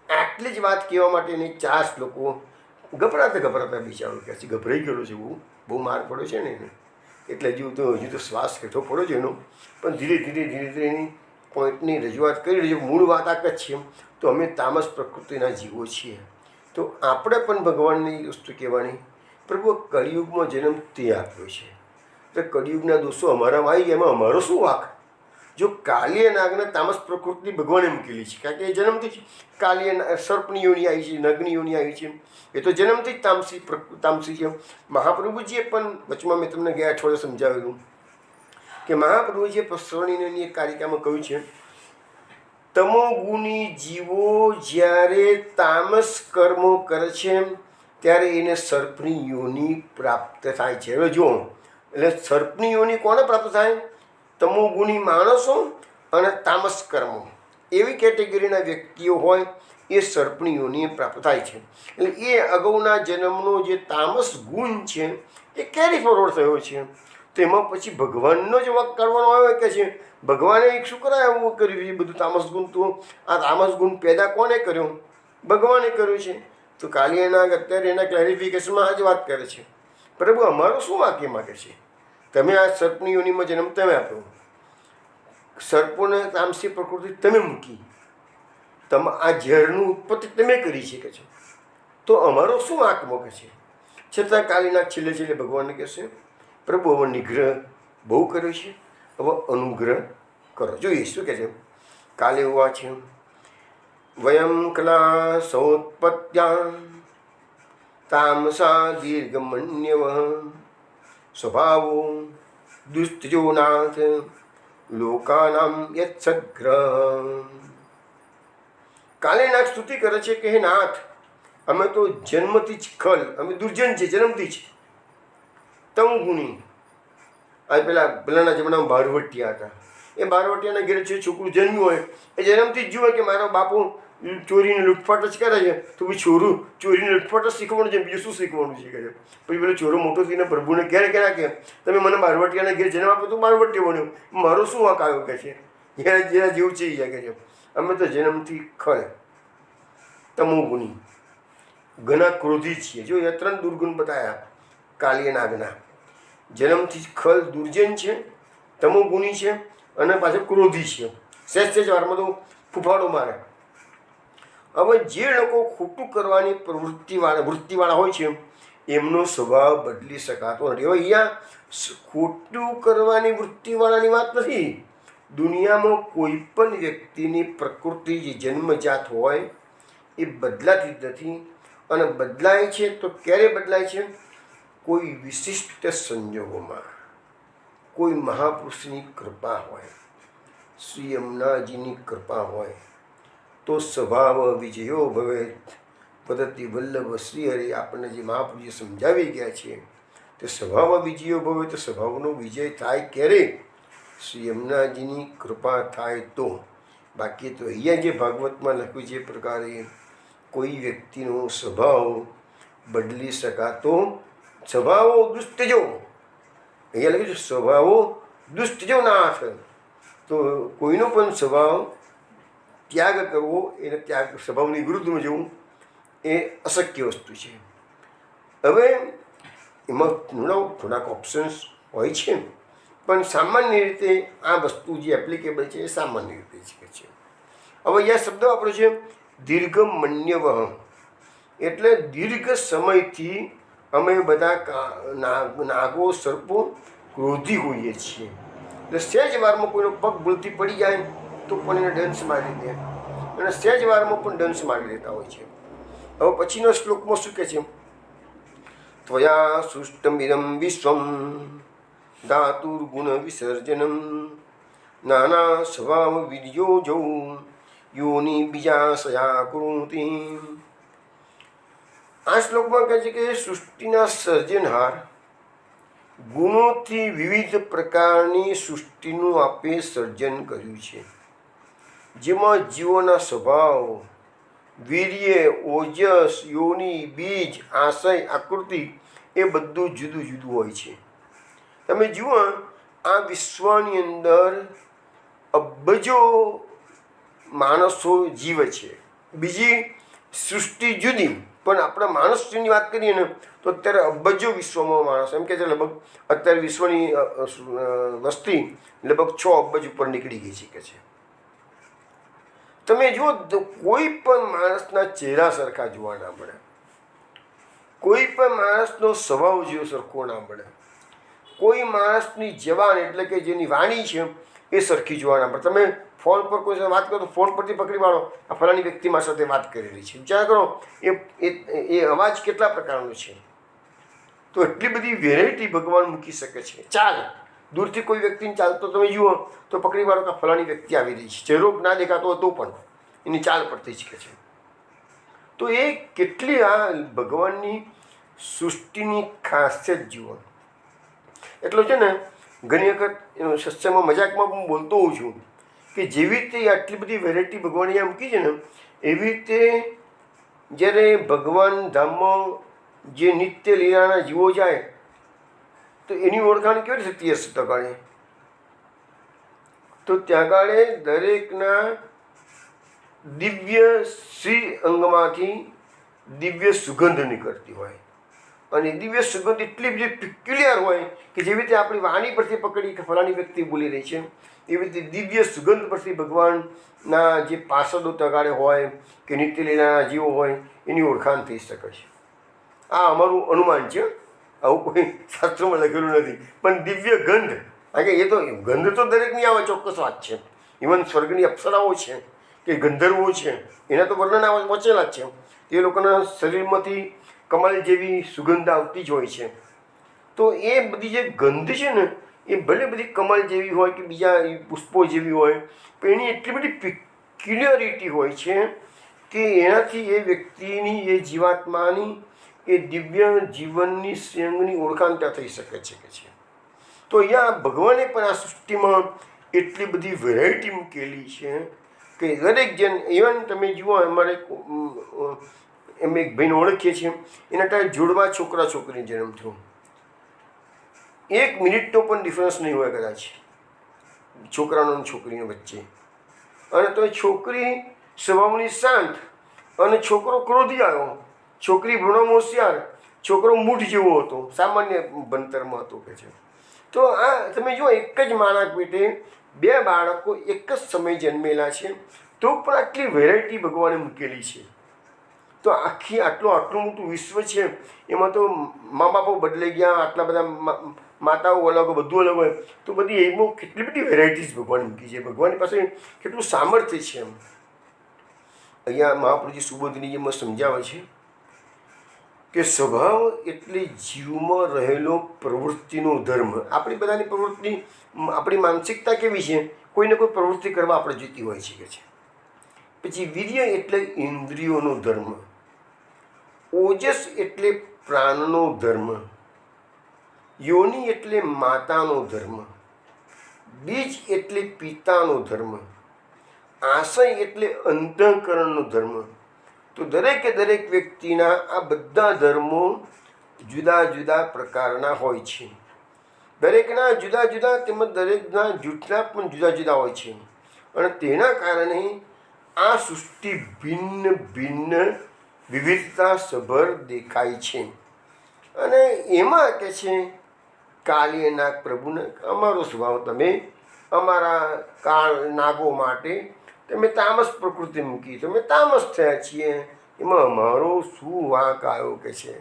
આટલી જ વાત કહેવા માટેની 4 શ્લોકો. ગભરાતા બિચારો કહે છે, ગભરાઈ ગયેલો છે, બહુ માર પડ્યો છે ને એને, એટલે હજુ તો શ્વાસ હેઠો પડ્યો છે એનો. પણ ધીરે ધીરે એની પોઈન્ટની રજૂઆત કરી રહી છે. મૂળ વાત આ જ છે, તો અમે તામસ પ્રકૃતિના જીવો છીએ, તો આપણે પણ ભગવાનની વસ્તુ કહેવાની. પ્રભુ કળિયુગમાં જન્મ તે આપ્યો છે, તો કળિયુગના દોષો અમારામાં આવી ગયા, એમાં અમારો શું વાંક? જો કાલીય નાગના તામસ પ્રકૃતિ ભગવાને મૂકેલી છે, કારણ કે એ જન્મથી જ કાલીય સર્પની યોની આવી છે, નગની યોની આવી છે, એ તો જન્મથી જ તામસી છે. મહાપ્રભુજીએ પણ વચમાં મેં તમને ગયા અઠવાડિયે સમજાવેલું કે મહાપ્રભુજીએ પ્રસરણીની એક કારિકામાં કહ્યું છે, તમોગુણી જીવો જ્યારે તામસ કર્મો કરે છે ત્યારે એને સર્પની યોની પ્રાપ્ત થાય છે. હવે જુઓ, એટલે સર્પની યોની કોને પ્રાપ્ત થાય? તમોગુણી માણસો અને તામસ કર્મો, એવી કેટેગરીના વ્યક્તિઓ હોય એ સર્પની યોની પ્રાપ્ત થાય છે. એટલે એ અગાઉના જન્મનો જે તામસ ગુણ છે એ કેરી ફોરવર્ડ થયો છે. તો એમાં પછી ભગવાનનો જ વાંક કરવાનો આવે કે છે ભગવાને એક શું કરાય એવું કર્યું છે બધું તામસ ગુણ? તો આ તામસ ગુણ પેદા કોને કર્યો? ભગવાને કર્યું છે. તો કાલીય નાગ અત્યારે એના ક્લેરિફિકેશનમાં આ જ વાત કરે છે, પ્રભુ અમારો શું વાક્ય માગે છે? તમે આ સર્પની યોનિમાં જન્મ તમે આપ્યો, સર્પોને તામસી પ્રકૃતિ તમે મૂકી, આ ઝેરનું ઉત્પત્તિ તમે કરી શકે છે, તો અમારો શું વાંક મોકે છે? છતાં કાલીનાગ છેલ્લે ભગવાનને કહેશે, પ્રભુ હવે નિગ્રહ બહુ કર્યો છે, હવે અનુગ્રહ કરો. જોઈએ શું કહે છે. કાલે એવા છે, વયમ કલા સૌત્પત્યા તામસા દીર્ઘમન્યવ સ્વભાવો દુસ્તજો નાથ લોકાનામ યત્સગ્રહ. કાલીનાગ સ્તુતિ કરે છે કે હે નાથ, અમે તો જન્મથી જ ખલ, અમે દુર્જન છે જન્મથી જ. તમ ગુણી, આ પહેલાંના જમાનામાં બારવટિયા હતા, એ બારવટિયાના ઘેર છે છોકરું જન્મ્યું હોય એ જન્મથી જ જુએ કે મારો બાપુ ચોરીને લૂંટફાટ જ કરે છે, તો પછી છોરું ચોરીને લૂંટફાટ જ શીખવાનું છે, બીજું શું શીખવાનું છે? કહે પછી પેલો છોરો મોટો થઈને પ્રભુને ક્યારે કે તમે મને બારવટિયાના ઘેર જન્મ આપ્યો તો બારવટિયો બન્યો, મારો શું વાંક આવ્યો? કહે છે જેના જેવું છે એ કહે છે અમે તો જન્મથી ખલ તમો ગુણી, ઘણા ક્રોધી છીએ. જો એ 3 દુર્ગુણ બતાવ્યા કાલીય નાગના. જન્મથી જ ખલ દુર્જન છે, તમો ગુણી છે અને પાછળ ક્રોધી છે. સહેજ વારમાં તો ફૂફાડો મારે. હવે જે લોકો ખોટું કરવાની વૃત્તિવાળા હોય છે એમનો સ્વભાવ બદલી શકાતો નથી. હવે અહીંયા ખોટું કરવાની વૃત્તિવાળાની વાત નથી. દુનિયામાં કોઈ પણ વ્યક્તિની પ્રકૃતિ જે જન્મજાત હોય એ બદલાતી જ નથી. અને બદલાય છે તો ક્યારે બદલાય છે? કોઈ વિશિષ્ટ સંજોગોમાં, કોઈ મહાપુરુષની કૃપા હોય, શ્રી યમુનાજીની કૃપા હોય તો સ્વભાવ વિજયો ભવેત પદ્ધતિ વલ્લભ શ્રી હરિ આપણને જે મહાપુરુષે સમજાવી ગયા છે તે સ્વભાવ વિજયો ભવે તો સ્વભાવનો વિજય થાય ક્યારે? શ્રી યમુનાજીની કૃપા થાય તો. બાકી તો અહીંયા જે ભાગવતમાં લખ્યું છે એ પ્રકારે કોઈ વ્યક્તિનો સ્વભાવ બદલી શકાતો. સ્વભાવો દુષ્ટજો, અહીંયા લખ્યું છે સ્વભાવો દુષ્ટજો નાથ. તો કોઈનો પણ સ્વભાવ ત્યાગ કરવો, એને ત્યાગ સ્વભાવની વિરુદ્ધમાં જવું એ અશક્ય વસ્તુ છે. હવે એમાં થોડાક ઓપ્શન્સ હોય છે, પણ સામાન્ય રીતે આ વસ્તુ જે એપ્લિકેબલ છે એ સામાન્ય રીતે છે. હવે અહીંયા શબ્દ વાપર્યો છે દીર્ઘ મન્યવહ, એટલે દીર્ઘ સમયથી અમે બધા નાગો સર્પો ક્રોધી હોઈએ છીએ. એટલે સહેજ વારમાં કોઈનો પગ ભૂલથી પડી જાય તો પણ એને દંશ મારી દે, અને સહેજ વારમાં પણ દંશ મારી દેતા હોય છે. હવે પછીનો શ્લોકમાં શું કહે છે? ત્વયા સૃષ્ટમિદં વિશ્વમ ધાતુર્ગુણ વિસર્જનમ નાના સ્વભાવ વિદ્યો જૌ યોની બીજાશયા કૃતિ. આ શ્લોકમાં કહે છે કે સૃષ્ટિના સર્જનહાર ગુણોથી વિવિધ પ્રકારની સૃષ્ટિનું આપે સર્જન કર્યું છે, જેમાં જીવોના સ્વભાવ, વીર્ય, ઓજસ, યોની, બીજ, આશય, આકૃતિ એ બધું જુદું જુદું હોય છે. તમે જુઓ આ વિશ્વની અંદર અબજો માણસો જીવે છે, બીજી સૃષ્ટિ જુદી, પણ આપણે માણસની વાત કરીએ ને તો અત્યારે અબજો વિશ્વમાં માણસ, એમ કે છે લગભગ અત્યારે વિશ્વની વસ્તી લગભગ 6 અબજ ઉપર નીકળી ગઈ છે કે છે. તમે જુઓ તો કોઈ પણ માણસના ચહેરા સરખા જોવા ના મળે, કોઈ પણ માણસનો સ્વભાવ જેવો સરખો ના મળે, કોઈ માણસની જવાન એટલે કે જેની વાણી છે એ સરખી જોવા ના મળે. તમે ફોન પર કોઈ સાથે વાત કરો તો ફોન પરથી પકડી પાડો આ ફલાણી વ્યક્તિ મારી સાથે વાત કરેલી છે. વિચાર કરો એ અવાજ કેટલા પ્રકારનો છે. તો એટલી બધી વેરાયટી ભગવાન મૂકી શકે છે. ચાલ દૂરથી કોઈ વ્યક્તિને ચાલતો તમે જુઓ તો પકડી પાડો કે ફલાણી વ્યક્તિ આવી રહી છે, ચહેરો ના દેખાતો હતો પણ એની ચાલ પડતી જ કે છે. તો એ કેટલી આ ભગવાનની સૃષ્ટિની ખાસિયત જુઓ. એટલો છે ને ઘણી વખત સત્સંગમાં મજાકમાં હું બોલતો હોઉં છું કે જેવી રીતે આટલી બધી વેરાયટી ભગવાને અહીંયા મૂકી છે ને, એવી રીતે જ્યારે ભગવાન ધામમાં જે નિત્ય લીલાના જીવો જાય તો એની ઓળખાણ કેવી રીતે થતી હશે? તગાળે તો ત્યાં ગાળે દરેકના દિવ્ય શ્રી અંગમાંથી દિવ્ય સુગંધ નીકળતી હોય, અને દિવ્ય સુગંધ એટલી બધી પિક્યુલિયર હોય કે જેવી રીતે આપણી વાણી પરથી પકડી કે ફલાણી વ્યક્તિ બોલી રહી છે, એવી રીતે દિવ્ય સુગંધ પરથી ભગવાનના જે પાર્ષદો તગાડે હોય કે નિત્યલીલાના જીવો હોય એની ઓળખાણ થઈ શકે છે. આ અમારું અનુમાન છે, આવું કોઈ શાસ્ત્રોમાં લખેલું નથી. પણ દિવ્ય ગંધ, કારણ કે એ તો ગંધ તો દરેકની આવે, ચોક્કસ વાત છે. ઇવન સ્વર્ગની અપ્સરાઓ છે કે ગંધર્વો છે એના તો વર્ણન વચેલા જ છે. એ લોકોના શરીરમાંથી કમલ જેવી સુગંધ આવતી જ હોય છે. તો એ બધી જે ગંધ છે ને એ ભલે બધી કમલ જેવી હોય કે બીજા પુષ્પો જેવી હોય, પણ એની એટલી બધી પિક્યુલિયરિટી હોય છે કે એનાથી એ વ્યક્તિની, એ જીવાત્માની, એ દિવ્ય જીવનની સ્વયંની ઓળખાણ ત્યાં થઈ શકે છે. તો અહીંયા ભગવાને પણ આ સૃષ્ટિમાં એટલી બધી વેરાયટી મૂકેલી છે કે દરેક જણ, ઇવન તમે જુઓ અમારે એમ એક ભાઈને ઓળખીએ છીએ, એના ટાઈમ જોડવા છોકરા છોકરીનો જન્મ થયો, 1 મિનિટનો પણ ડિફરન્સ નહીં હોય કદાચ છોકરાનો અને છોકરીની વચ્ચે. અને તો છોકરી સ્વભાવની શાંત અને છોકરો ક્રોધી આવ્યો. છોકરી ભણવામાં હોશિયાર, છોકરો મૂઢ જેવો હતો, સામાન્ય ભણતરમાં હતો કે છે. તો આ તમે જુઓ એક જ માના પેટે 2 બાળકો એક જ સમયે જન્મેલા છે, તો પણ આટલી વેરાયટી ભગવાને મૂકેલી છે. તો આટલું મોટું વિશ્વ છે, એમાં તો મા બાપો બદલાઈ ગયા, આટલા બધા માતાઓ અલગ, બધું અલગ હોય, તો બધી એમાં કેટલી બધી વેરાયટીઝ ભગવાન મૂકી છે. ભગવાનની પાસે કેટલું સામર્થ્ય છે. એમ અહીંયા મહાપ્રભુજી સુબોધનીજીમાં સમજાવે છે કે સ્વભાવ એટલે જીવમાં રહેલો પ્રવૃત્તિનો ધર્મ. આપણી બધાની પ્રવૃત્તિ, આપણી માનસિકતા કેવી છે, કોઈને કોઈ પ્રવૃત્તિ કરવા આપણે જોઈતી હોય છે કે છે. પછી વીર્ય એટલે ઇન્દ્રિયોનો ધર્મ, ઓજસ એટલે પ્રાણનો ધર્મ, યોનિ એટલે માતાનો ધર્મ, બીજ એટલે પિતાનો ધર્મ, આશય એટલે અંતઃકરણનો ધર્મ. તો દરેકે દરેક વ્યક્તિના આ બધા ધર્મો જુદા જુદા પ્રકારના હોય છે. દરેકના જુદા જુદા તેમજ દરેકના જૂથના પણ જુદા જુદા હોય છે. અને તેના કારણે આ સૃષ્ટિ ભિન્ન ભિન્ન વિવિધતા સભર દેખાય છે. અને એમાં કે છે કાલીય નાગ પ્રભુને, અમારો સ્વભાવ તમે અમારા કાળ નાગો માટે તમે તામસ પ્રકૃતિ મૂકી, તમે તામસ થયા છીએ, એમાં અમારો શું વાંક આવ્યો કે છે.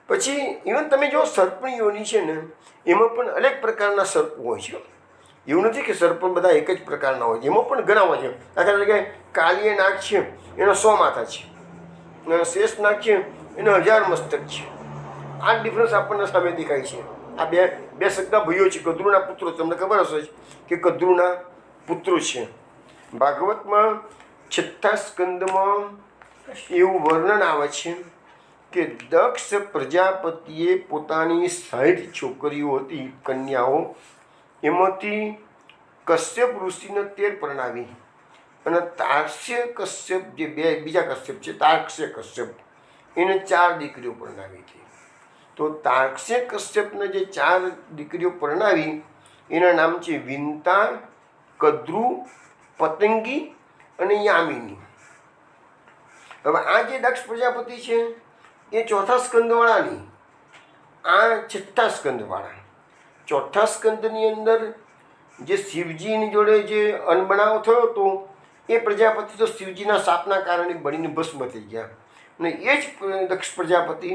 પછી ઇવન તમે જો સર્પની યોની છે ને, એમાં પણ અનેક પ્રકારના સર્પ હોય છે. એવું નથી કે સર્પ બધા એક જ પ્રકારના હોય છે, એમાં પણ ઘણા હોય છે. દાખલા તરીકે કાલીય નાગ છે, એનો 100 માથા છે, અને શેષ નાગ છે, એનો 1000 મસ્તક છે. આ ડિફરન્સ આપણને સામે દેખાય છે. આ બે સગા ભાઈઓ છે, કદ્રુના પુત્રો. તમને ખબર હશે કે કદ્રુના પુત્રો છે. ભાગવતમાં 6થા સ્કંદમાં એવું વર્ણન આવે છે કે દક્ષ પ્રજાપતિએ પોતાની 60 છોકરીઓ હતી, કન્યાઓ, એમાંથી કશ્યપ ઋષિને 13 પરણાવી, અને તાર્ક્ષ્ય કશ્યપ, જે બીજા કશ્યપ છે, તાર્ક્ષ્ય કશ્યપ, એને 4 દીકરીઓ પરણાવી હતી. તો તાર્ક્ષ્ય કશ્યપને જે 4 દીકરીઓ પરણાવી, એના નામ છે વિંતા, કદ્રુ, પતંગી અને યામિની. હવે આ જે દક્ષ પ્રજાપતિ છે એ 4થા સ્કંદવાળાની, આ 6થા સ્કંદવાળા. 4થા સ્કંદની અંદર જે શિવજીની જોડે જે અનબનાવ થયો હતો, એ પ્રજાપતિ તો શિવજીના શાપના કારણે બળીને ભસ્મ થઈ ગયા. અને એ જ દક્ષ પ્રજાપતિ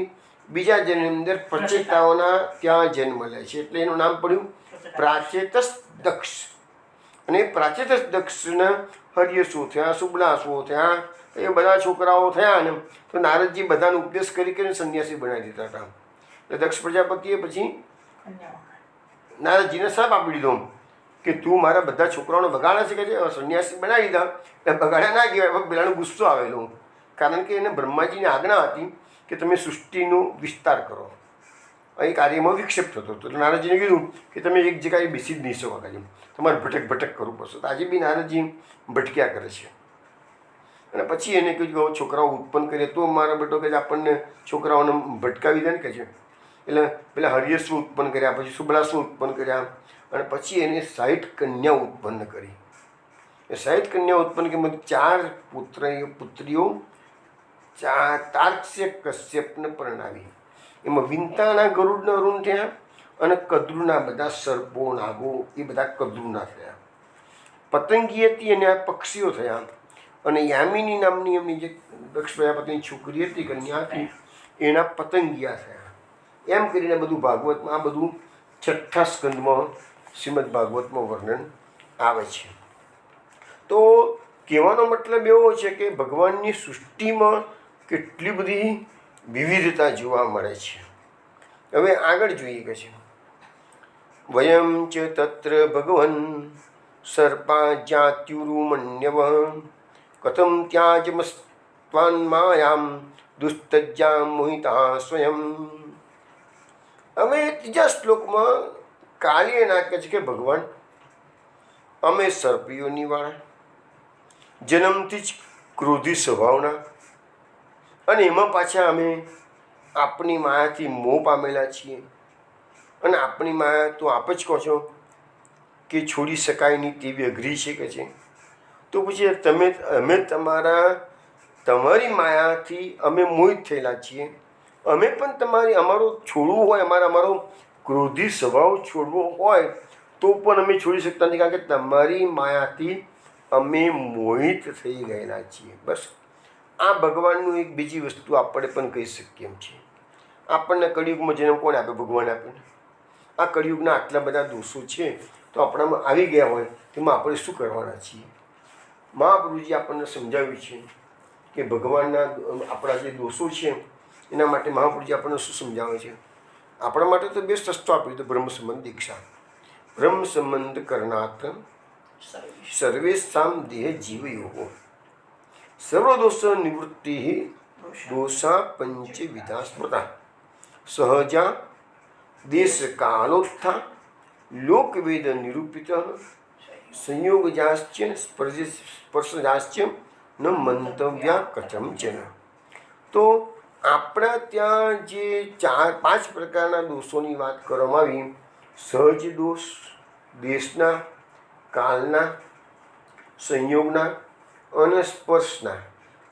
બીજા જન્મની અંદર પ્રચેતાઓના ત્યાં જન્મ લે છે. એટલે એનું નામ પડ્યું પ્રાચેતસ દક્ષ. અને પ્રાચેતસ દક્ષના હર્યસો થયા, શુભલાસો થયા, એ બધા છોકરાઓ થયા ને. તો નારદજી બધાનો ઉપદેશ કરીને સંન્યાસી બનાવી દીધા હતા. એટલે દક્ષ પ્રજાપતિએ પછી નારદજીને શાપ આપી દીધો કે તું મારા બધા છોકરાઓને બગાડે છે કે છે, સંન્યાસી બનાવી દીધા. એટલે બગાડ્યા ના કહેવાય, પેલાનો ગુસ્સો આવેલો. કારણ કે એને બ્રહ્માજીની આજ્ઞા હતી કે તમે સૃષ્ટિનો વિસ્તાર કરો. અહીં કાર્યમાં વિક્ષેપ થતો હતો. એટલે નારદજીને કીધું કે તમે એક જગ્યાએ બેસી જ નહીં શકો, કાલે તમારે ભટક કરવું પડશે. તો આજે બી નારદજી ભટક્યા કરે છે. અને પછી એને કહ્યું કે છોકરાઓ ઉત્પન્ન કરીએ તો મારા બેટો કે આપણને છોકરાઓને ભટકાવી દે ને કે છે. એટલે પેલા હરિયસુ ઉત્પન્ન કર્યા, પછી શુભલાસુ ઉત્પન્ન કર્યા, અને પછી એને 60 કન્યા ઉત્પન્ન કરી. એ 60 કન્યા ઉત્પન્ન કરી 4 પુત્રીઓ તાર્ક્ષ્ય કશ્યપને પરણાવી. એમાં વિંતાના ગરુડના અરુણ થયા, અને કદ્રુના બધા સર્પો નાગો એ બધા કદ્રુના થયા. પતંગી હતી અને આ પક્ષીઓ થયા. અને યામિની નામની એમની જે દક્ષ પ્રજાપતિની છોકરી હતી, કન્યા હતી, એના પતંગિયા થયા. એમ કરીને બધું ભાગવતમાં, આ બધું 6થા સ્કંદમાં શ્રીમદ ભાગવતમાં વર્ણન આવે છે. તો કહેવાનો મતલબ એવો છે કે ભગવાનની સૃષ્ટિમાં કેટલી બધી વિવિધતા જોવા મળે છે. હવે આગળ જોઈએ કે છે વયમ ચ તત્ર ભગવન સર્પા જાત્યુરુમન્યવ કથમ ત્યાજમસ્ત્વાન માયામ દુસ્તજ્જામ મોહિતા સ્વયં. હવે ત્રીજા શ્લોકમાં કાલીય નાગ કહે છે કે ભગવાન, અમે સર્પીઓની વાળા, જન્મથી જ ક્રોધી સ્વભાવના, અને એમાં પાછા અમે આપણી માયાથી મોહ પામેલા છીએ. અને આપણી માયા તો આપ જ કહો છો કે છોડી શકાય નહીં તેવી અઘરી છે કે છે. તો પછી અમે તમારી માયાથી અમે મોહિત થયેલા છીએ. અમે પણ અમારો છોડવું હોય, અમારો ક્રોધી સ્વભાવ છોડવો હોય તો પણ અમે છોડી શકતા નથી. કારણ કે તમારી માયાથી અમે મોહિત થઈ ગયેલા છીએ. બસ આ ભગવાનનું એક બીજી વસ્તુ આપણે પણ કહી શકીએ એમ છે. આપણને કળિયુગમાં જન્મ કોણ આપે? ભગવાન આપે. આ કળિયુગના આટલા બધા દોષો છે તો આપણામાં આવી ગયા હોય તેમાં આપણે શું કરવાના છીએ? મહાપ્રભુજી આપણને સમજાવ્યું છે કે ભગવાનના આપણા જે દોષો છે એના માટે મહાપ્રભુજી આપણને શું સમજાવે છે? આપણા માટે તો બેસ્ટ રસ્તો આપ્યો તો બ્રહ્મ સંબંધ દીક્ષા. બ્રહ્મ સંબંધ કરનાત્ર સર્વેશામ દેહ જીવયો સર્વદોષ નિવૃત્તિ દોષા પંચવિધા સ્મૃતા સહજા દેશ કાલોત્થા લોકવેદ નિરૂપિત સંયોગજાશ્ચ સ્પર્શજાશ્ચ ન મંતવ્યા કથંચન. તો આપણા ત્યાં જે 4-5 પ્રકારના દોષોની વાત કરવામાં આવી, સહજ દોષ, દેશના, કાલના, સંયોગના અને સ્પર્શના.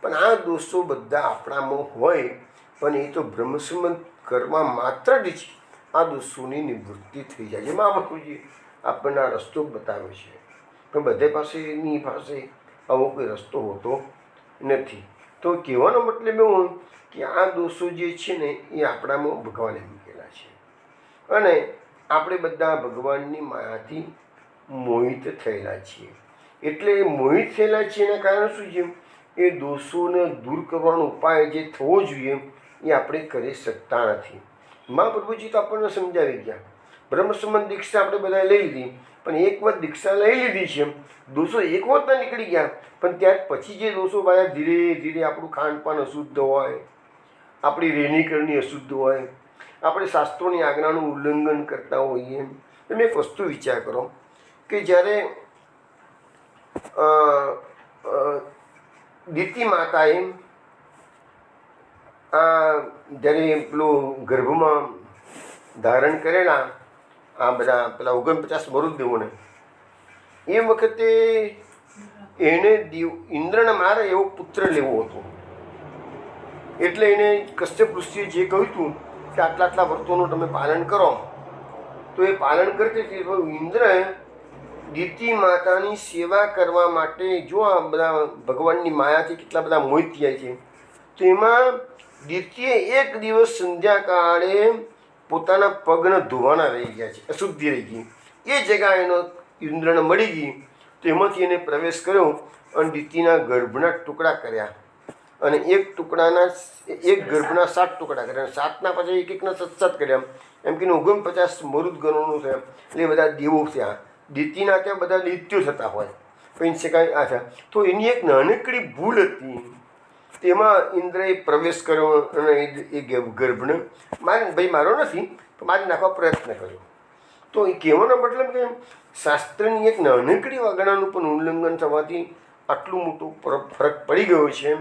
પણ આ દોષો બધા આપણામાં હોય, પણ એ તો બ્રહ્મસંબંધ કરવા માત્ર જ આ દોષોની નિવૃત્તિ થઈ જાય છે. મહાપ્રભુજી આપણને આ રસ્તો બતાવે છે, પણ બધે પાસેની પાસે આવો કોઈ રસ્તો હોતો નથી. તો કહેવાનો મતલબ એવું કે આ દોષો જે છે ને એ આપણામાં ભગવાને મૂકેલા છે અને આપણે બધા ભગવાનની માયાથી મોહિત થયેલા છીએ. એટલે મોહિત થયેલા છીએ એના કારણે શું છે? એ દોષોને દૂર કરવાનો ઉપાય જે થવો જોઈએ એ આપણે કરી શકતા નથી. મહાપ્રભુજી તો આપણને સમજાવી ગયા. બ્રહ્મ સંબંધ દીક્ષા આપણે બધા લઈ લીધી, પણ એક વખત દીક્ષા લઈ લીધી છે, દોષો એક વખત નીકળી ગયા, પણ ત્યાર પછી જે દોષો પાછા ધીરે ધીરે આપણું ખાનપાન અશુદ્ધ હોય, આપણી રહેણીકરણી અશુદ્ધ હોય, આપણે શાસ્ત્રોની આજ્ઞાનું ઉલ્લંઘન કરતા હોઈએ. તમે એક વસ્તુ વિચાર કરો કે જ્યારે દીતિ માતાએ જ્યારે પેલું ગર્ભમાં ધારણ કરેલા આ બધા પેલા 49 મરુદેવોને, એ વખતે એને ઇન્દ્રને મારે એવો પુત્ર લેવો હતો. એટલે એને કશ્યપ ઋષિએ જે કહ્યું હતું કે આટલા આટલા વ્રતોનું તમે પાલન કરો, તો એ પાલન કરતી હતી. ઇન્દ્રએ દીતિ માતાની સેવા કરવા માટે જો આ બધા ભગવાનની માયાથી કેટલા બધા મોહિત થયા છે, તો એમાં દીતિએ એક દિવસ સંધ્યાકાળે પોતાના પગને ધોવાના રહી ગયા છે, અશુદ્ધિ રહી ગઈ. એ જગ્યા એનો ઇન્દ્રને મળી ગઈ, તો એમાંથી એને પ્રવેશ કર્યો અને દીતિના ગર્ભના ટુકડા કર્યા. અને એક ગર્ભના 7 ટુકડા કર્યા, 7ના પછી એકના 7 કર્યા. એમ કે 49 મરુદ ગણોનું થયા. એટલે એ બધા દેવો થયા. દીતિના ત્યાં બધા દૈત્યો થતા હોય, પછી કાંઈ આ થયા. તો એની એક નાનકડી ભૂલ હતી, તેમાં ઇન્દ્રએ પ્રવેશ કર્યો અને એ ગર્ભને મારો નથી પણ મારી નાખવા પ્રયત્ન કર્યો. તો એ કહેવાનો મતલબ કે શાસ્ત્રની એક નાનકડી વાગણાનું પણ ઉલ્લંઘન થવાથી આટલું મોટું ફરક પડી ગયો છે.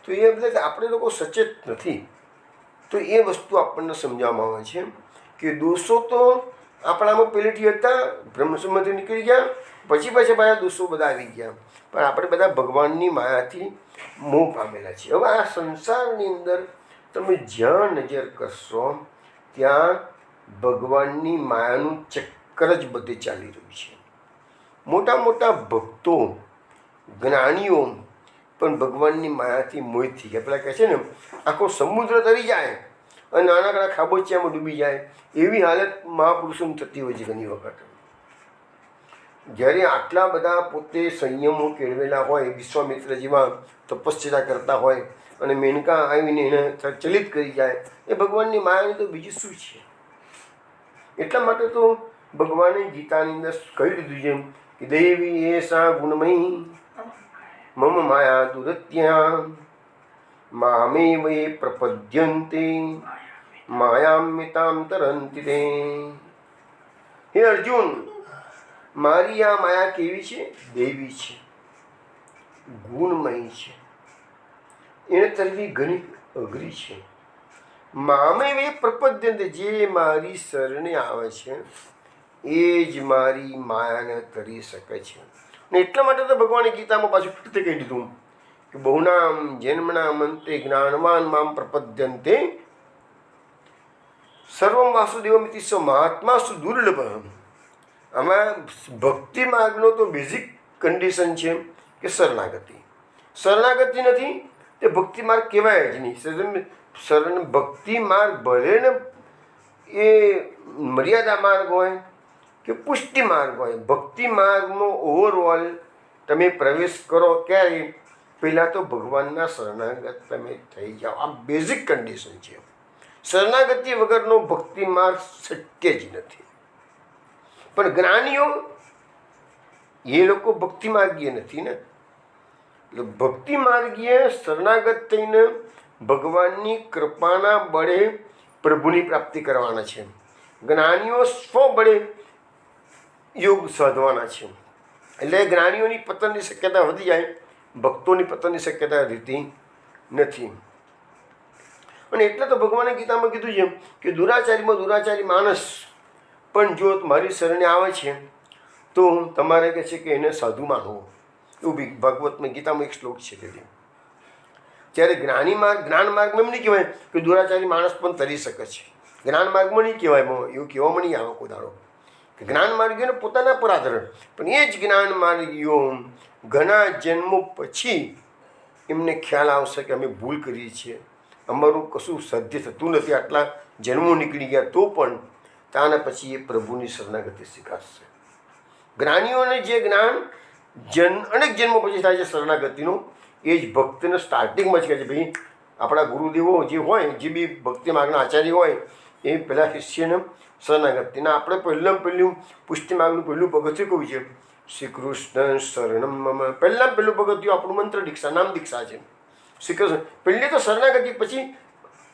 તો એ બધા આપણે લોકો સચેત નથી. તો એ વસ્તુ આપણને સમજાવવામાં આવે છે કે દોષો તો આપણામાં પહેલેથી હતા, બ્રહ્મસંબંધથી નીકળી ગયા, પછી પાછા દોષો બધા આવી ગયા, પણ આપણે બધા ભગવાનની માયાથી મોહ પામેલા છે. હવે આ સંસારની અંદર તમે જ્યાં નજર કરશો ત્યાં ભગવાનની માયાનું ચક્કર જ બધે ચાલી રહ્યું છે. મોટા મોટા ભક્તો, જ્ઞાનીઓ પણ ભગવાનની માયાથી મોહિત થઈ ગયા. પેલા કહે છે ને, આખો સમુદ્ર તરી જાય અને નાના ખાબોચિયામાં ડૂબી જાય, એવી હાલત મહાપુરુષોની થતી હોય છે ઘણી વખત. જ્યારે આટલા બધા પોતે સંયમો કેળવેલા હોય, વિશ્વામિત્ર જેવા તપશ્ચર્યા કરતા હોય અને મેનકા આવીને એને ચલિત કરી જાય, એ ભગવાનની માયાની તો બીજું શું છે? એટલા માટે તો ભગવાને ગીતાની અંદર કહી દીધું છે કે દેવી એસા ગુણમયી મમ માયા દુરત્યા મામે વે પ્રપદ્યંતે માયામ્યતામ તરંતિ તે. હે અર્જુન, મારી આ માયા કેવી છે? દેવી છે, ગુણમયી છે, એને તરવી ઘણી અઘરી છે. મામે વે પ્રપદ્યંતે, જે મારી શરણે આવે છે એ જ મારી માયાને તરી શકે છે. ને એટલા માટે તો ભગવાને ગીતામાં પાછું ફરીથી કહી દીધું કે બહુનામ જન્મના મંતે જ્ઞાનવાન મામ પ્રપદ્યંતે સર્વમ વાસુદેવમિતિ સ મહાત્મા સુ દુર્લભ. આમાં ભક્તિ માર્ગનો તો બેઝિક કન્ડિશન છે કે શરણાગતિ. શરણાગતિ નથી તે ભક્તિ માર્ગ કહેવાય જ નહીં. શરણ ભક્તિ માર્ગ ભલે ને એ મર્યાદા માર્ગ હોય કે પુષ્ટિ માર્ગ હોય, ભક્તિ માર્ગમાં ઓવરઓલ તમે પ્રવેશ કરો ક્યારે? પહેલાં તો ભગવાનના શરણાગત તમે થઈ જાઓ. આ બેઝિક કન્ડિશન છે. શરણાગતિ વગરનો ભક્તિ માર્ગ શક્ય જ નથી. પણ જ્ઞાનીઓ એ લોકો ભક્તિ માર્ગીય નથી ને. એટલે ભક્તિ માર્ગીય શરણાગત થઈને ભગવાનની કૃપાના બળે પ્રભુની પ્રાપ્તિ કરવાના છે. જ્ઞાનીઓ સ્વબળે યોગ સાધવાના છે. એટલે જ્ઞાનીઓની પતનની શક્યતા વધી જાય, ભક્તોની પતનની શક્યતા રહેતી નથી. અને એટલે તો ભગવાને ગીતામાં કીધું છે કે દુરાચારીમાં દુરાચારી માણસ પણ જો મારી શરણે આવે છે તો તમારે કહે છે કે એને સાધુ માનવો. એવું બી ભાગવતમાં ગીતામાં એક શ્લોક છે કે જ્યારે જ્ઞાન માર્ગમાં એમ નહીં કહેવાય કે દુરાચારી માણસ પણ તરી શકે છે. જ્ઞાન માર્ગમાં નહીં કહેવાય, એવું કહેવામાં નહીં આવે કોઈ દાડો કે જ્ઞાન માર્ગીઓને પોતાના પર આધાર. પણ એ જ જ્ઞાન માર્ગીઓ ઘણા જન્મો પછી એમને ખ્યાલ આવશે કે અમે ભૂલ કરીએ છીએ, અમારું કશું સાધ્ય થતું નથી, આટલા જન્મો નીકળી ગયા તો પણ ત્યાંના પછી એ પ્રભુની શરણાગતિ સ્વીકારશે. જ્ઞાનીઓને જે જ્ઞાન અનેક જન્મો પછી થાય છે શરણાગતિનું, એ જ ભક્તિને સ્ટાર્ટિંગમાં જ કહે છે ભાઈ આપણા ગુરુદેવો જે હોય, જે બી ભક્તિ માર્ગના આચાર્ય હોય, એ પહેલાં શિષ્યને શરણાગતિના આપણે પહેલું પુષ્ટિ માર્ગનું પહેલું પગથિયું કહ્યું છે શ્રી કૃષ્ણ શરણમ મમ. પહેલું પગથિયું આપણું મંત્ર દીક્ષા, નામ દીક્ષા છે. શ્રી કૃષ્ણ પહેલી તો શરણાગતિ, પછી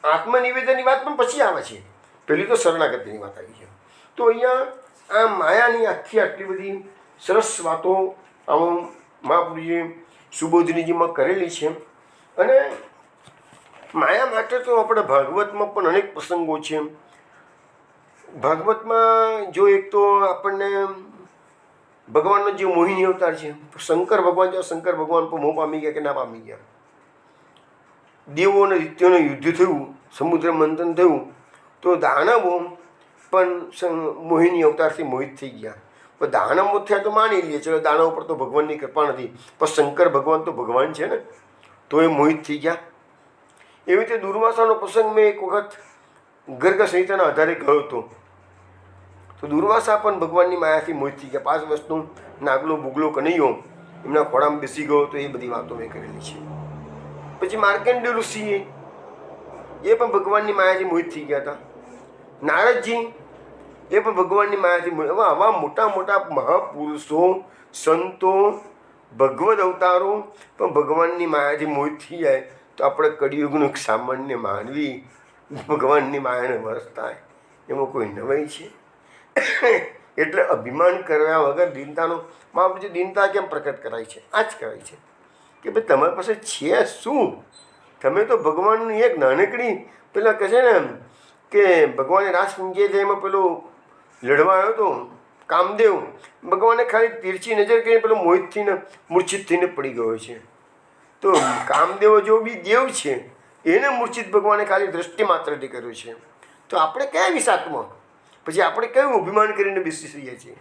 આત્મનિવેદનની વાત પણ પછી આવે છે. પહેલી તો શરણાગતિની વાત આવી છે. તો અહીંયા આ માયાની આટલી બધી સરસ વાતો આમ મહાપુરુષે સુબોધનીજીમાં કરેલી છે. અને માયા માટે તો આપણે ભાગવતમાં પણ અનેક પ્રસંગો છે. ભાગવતમાં જો એક તો આપણને ભગવાનનો જે મોહિની અવતાર છે, શંકર ભગવાન પર મોહ પામી ગયા કે ના પામી ગયા. દેવો અને દિત્યોનું યુદ્ધ થયું, સમુદ્ર મંથન થયું, તો દાનવો પણ મોહિની અવતારથી મોહિત થઈ ગયા. પણ દાનવો થયા તો માની લઈએ, ચલો દાનવ પર તો ભગવાનની કૃપા નથી, પણ શંકર ભગવાન તો ભગવાન છે ને, તો એ મોહિત થઈ ગયા. એવી રીતે દુર્વાસાનો પ્રસંગ મેં એક વખત ગર્ગ સંહિતાના આધારે ગયો હતો. તો દુર્વાસા પણ ભગવાનની માયાથી મોહિત થઈ ગયા. 5 વર્ષનું નાગલો બુગલો કનૈયો એમના ખોળામાં બેસી ગયો, તો એ બધી વાતો મેં કરેલી છે. પછી માર્કંડેય ઋષિ એ પણ ભગવાનની માયાથી મોહિત થઈ ગયા હતા. નારદજી એ પણ ભગવાનની માયાથી આવા મોટા મોટા મહાપુરુષો, સંતો, ભગવદ અવતારો પણ ભગવાનની માયાથી મોહિત થઈ જાય તો આપણે કળિયુગનું એક સામાન્ય માનવી ભગવાનની માયાને વશ થાય એમાં કોઈ નવાઈ છે? એટલે અભિમાન કર્યા વગર દીનતાનો મહાપુરુષે દીનતા કેમ પ્રકટ કરાય છે? આ જ કરાય છે કે ભાઈ તમારી પાસે છે શું? તમે તો ભગવાનની એક નાનકડી પેલા કહે છે ને કે ભગવાને રાસ એમાં પેલો લડવા આવ્યો હતો કામદેવ, ભગવાને ખાલી તીરછી નજર કરીને પેલો મોહિત થઈને મૂર્છિત થઈને પડી ગયો છે. તો કામદેવ જો બી દેવ છે એને મૂર્છિત ભગવાને ખાલી દ્રષ્ટિ માત્રથી કર્યું છે. તો આપણે કયા વિષાત્મા? પછી આપણે કયું અભિમાન કરીને બેસી રહીએ છીએ?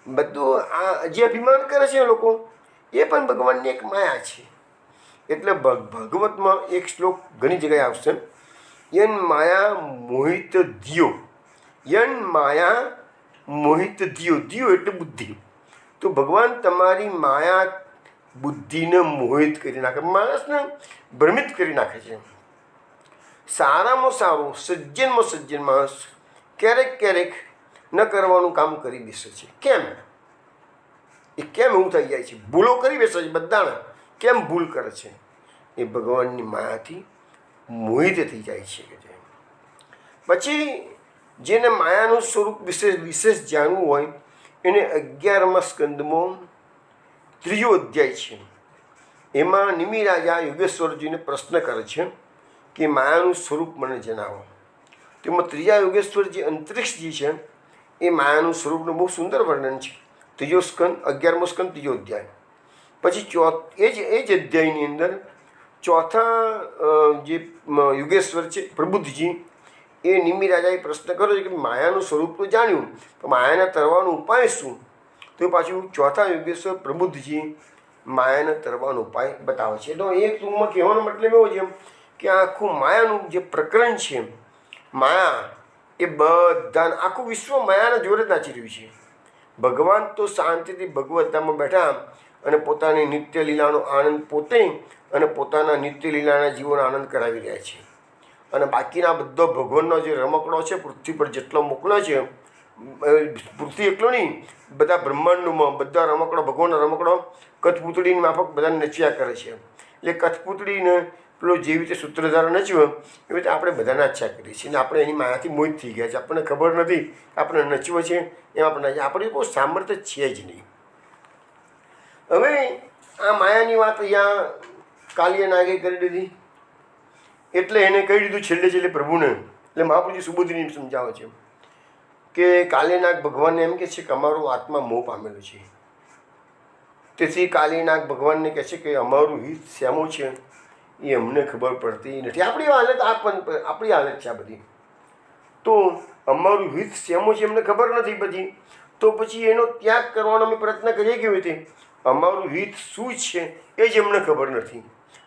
બધું આ જે અભિમાન કરે છે લોકો એ પણ ભગવાનની એક માયા છે. એટલે ભાગવતમાં એક શ્લોક ઘણી જગ્યાએ આવશે, યન માયા મોહિત ધ્યો, યન માયા મોહિત ધ્યો. ધ્યો એટલે બુદ્ધિ. તો ભગવાન તમારી માયા બુદ્ધિને મોહિત કરી નાખે, માણસને ભ્રમિત કરી નાખે છે. સારામાં સારું સજ્જનમાં સજ્જન માણસ ક્યારેક ન કરવાનું કામ કરી બેસે છે. કેમ? એ કેમ એવું થઈ જાય છે? ભૂલો કરી બેસે છે બધાને. કેમ ભૂલ કરે છે? એ ભગવાનની માયાથી મોહિત થઈ જાય છે. પછી જેને માયાનું સ્વરૂપ વિશેષ જાણવું હોય એને 11મા સ્કંદમાં 3જો અધ્યાય છે. એમાં નિમિ રાજા યોગેશ્વરજીને પ્રશ્ન કરે છે કે માયાનું સ્વરૂપ મને જણાવો. તેમાં 3જા યોગેશ્વર જે અંતરિક્ષજી છે એ માયાનું સ્વરૂપનું બહુ સુંદર વર્ણન છે. 3જો સ્કંદ 11મો સ્કંદ 3જો અધ્યાય. પછી એ જ અધ્યાયની અંદર ચોથા જે યોગેશ્વર છે પ્રબુદ્ધજી એ નિમિ રાજાએ પ્રશ્ન કર્યો છે કે માયાનું સ્વરૂપ તો જાણ્યું, તો માયાને તરવાનો ઉપાય શું? તો પાછું ચોથા યોગેશ્વર પ્રબુદ્ધજી માયાને તરવાનો ઉપાય બતાવે છે. તો એક ટૂંકમાં કહેવાનો મતલબ એવો છે કે આખું માયાનું જે પ્રકરણ છે, માયા એ બધા આખું વિશ્વ માયાના જોરે નાચી રહ્યું છે. ભગવાન તો શાંતિથી ભગવદ્ધામમાં બેઠા અને પોતાની નિત્ય લીલાનો આનંદ પોતે અને પોતાના નિત્ય લીલાના જીવોનો આનંદ કરાવી રહ્યા છે. અને બાકીના બધો ભગવાનનો જે રમકડો છે પૃથ્વી પર જેટલો મોકલ્યો છે, પૃથ્વી એકલો નહીં, બધા બ્રહ્માંડમાં બધા રમકડો, ભગવાનનો રમકડો કઠપૂતળીની માફક બધાને નચ્યા કરે છે. એટલે કઠપૂતળીને પેલો જેવી રીતે સૂત્રધાર નચ્યો એવી રીતે આપણે બધા નાચ્યા કરીએ છીએ. અને આપણે એની માયાથી મોહિત થઈ ગયા છે. આપણને ખબર નથી આપણે નચવો છે એમ આપણે કોઈ સામર્થ્ય છે જ નહીં. હવે આ માયાની વાત અહીંયા કાલિયા નાગે કરી દીધી. એટલે એને કહી દીધું છેલ્લે પ્રભુને. એટલે મહાપ્રભુજી સુબોધની સમજાવે છે કે કાલિયાનાગ ભગવાનને એમ કહે છે કે અમારો આત્મા મોહ પામેલો છે. તેથી કાલિયાનાગ ભગવાનને કહે છે કે અમારું હિત શ્યામો છે એ અમને ખબર પડતી નથી. આપણી હાલત આપણી હાલત છે આ બધી. તો અમારું હિત શ્યામો છે એમને ખબર નથી. પછી એનો ત્યાગ કરવાનો અમે પ્રયત્ન કરીએ કેવી રીતે? અમારું હિત શું છે એ જ અમને ખબર નથી.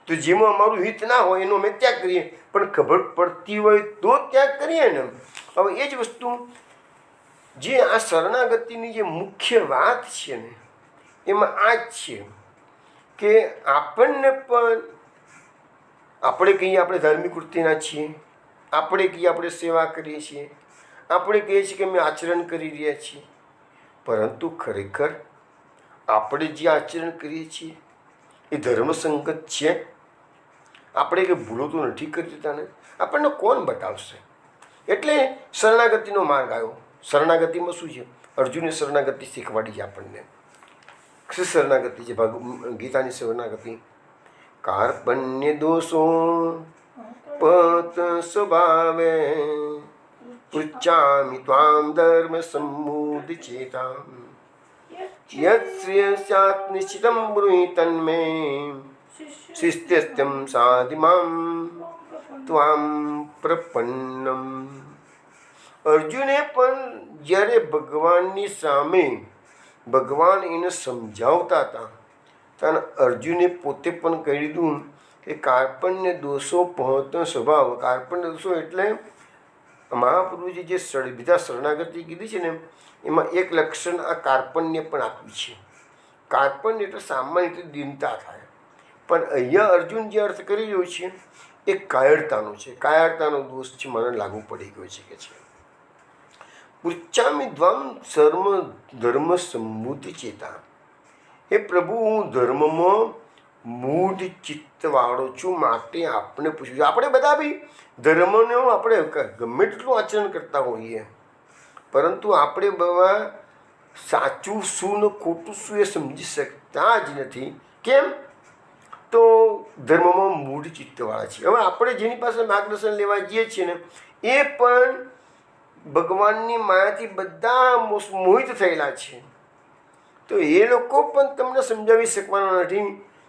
તો જેમાં અમારું હિત ના હોય એનો અમે ત્યાગ કરીએ, પણ ખબર પડતી હોય તો ત્યાગ કરીએ ને. હવે એ જ વસ્તુ જે આ શરણાગતિની જે મુખ્ય વાત છે ને એમાં આ જ છે કે આપણને પણ આપણે કહીએ આપણે ધાર્મિક વૃત્તિના છીએ, આપણે કહીએ આપણે સેવા કરીએ છીએ, આપણે કહીએ છીએ કે અમે આચરણ કરી રહ્યા છીએ, પરંતુ ખરેખર આપણે જે આચરણ કરીએ છીએ એ ધર્મસંગત છે? આપણે કે ભૂલો તો નથી કરી દેતા ને? આપણને કોણ બતાવશે? એટલે શરણાગતિનો માર્ગ આવ્યો. શરણાગતિમાં શું છે? અર્જુને શરણાગતિ શીખવાડી છે આપણને. શું શરણાગતિ છે? ગીતાની શરણાગતિ. કાર્પણ્ય દોષો પત સ્વભાવે પૃચ્છામિ ત્વામ ધર્મ સંમૂઢ ચેતામ યત્શ્રેય સ્યાત્ નિશ્ચિતમ બ્રૂહિ તન્મે શિષ્યસ્ત્યમ સાધિમામ ત્વામ પ્રપન્નમ. અર્જુને પણ જ્યારે ભગવાનની સામે ભગવાન એને સમજાવતા હતા ત્યારે અર્જુને પોતે પણ કહી દીધું કે કાર્પણ્ય દોષો પહોંચનો સ્વભાવ. કાર્પણ્ય દોષો એટલે મહાપુરુષે જે બીજા શરણાગતિ કીધી છે ને એમાં એક લક્ષણ આ કાર્પણ્ય પણ આપ્યું છે. કાર્પણ્ય એટલે સામાન્ય રીતે દીનતા થાય, પણ અહીંયા અર્જુન જે અર્થ કરી રહ્યો છે એ કાયરતાનો છે. કાયરતાનો દોષ છે, મને લાગુ પડી ગયો છે કે છે પૃચ્છામિ ધ્વમ સર્વ ધર્મ સંમૂઢ ચેતા. હે પ્રભુ, હું ધર્મમાં મૂઢ ચિત્તવાળો છું, માટે આપણે પૂછ્યું છે. આપણે બધા બી ધર્મને આપણે ગમે તેટલું આચરણ કરતા હોઈએ, પરંતુ આપણે બધા સાચું શું ને ખોટું શું એ સમજી શકતા જ નથી. કેમ? તો ધર્મમાં મૂઢ ચિત્તવાળા છે. હવે આપણે જેની પાસે માર્ગદર્શન લેવા જઈએ છીએ ને એ પણ ભગવાનની માયાથી બધા મોહિત થયેલા છે. તો એ લોકો પણ તમને સમજાવી શકવાના નથી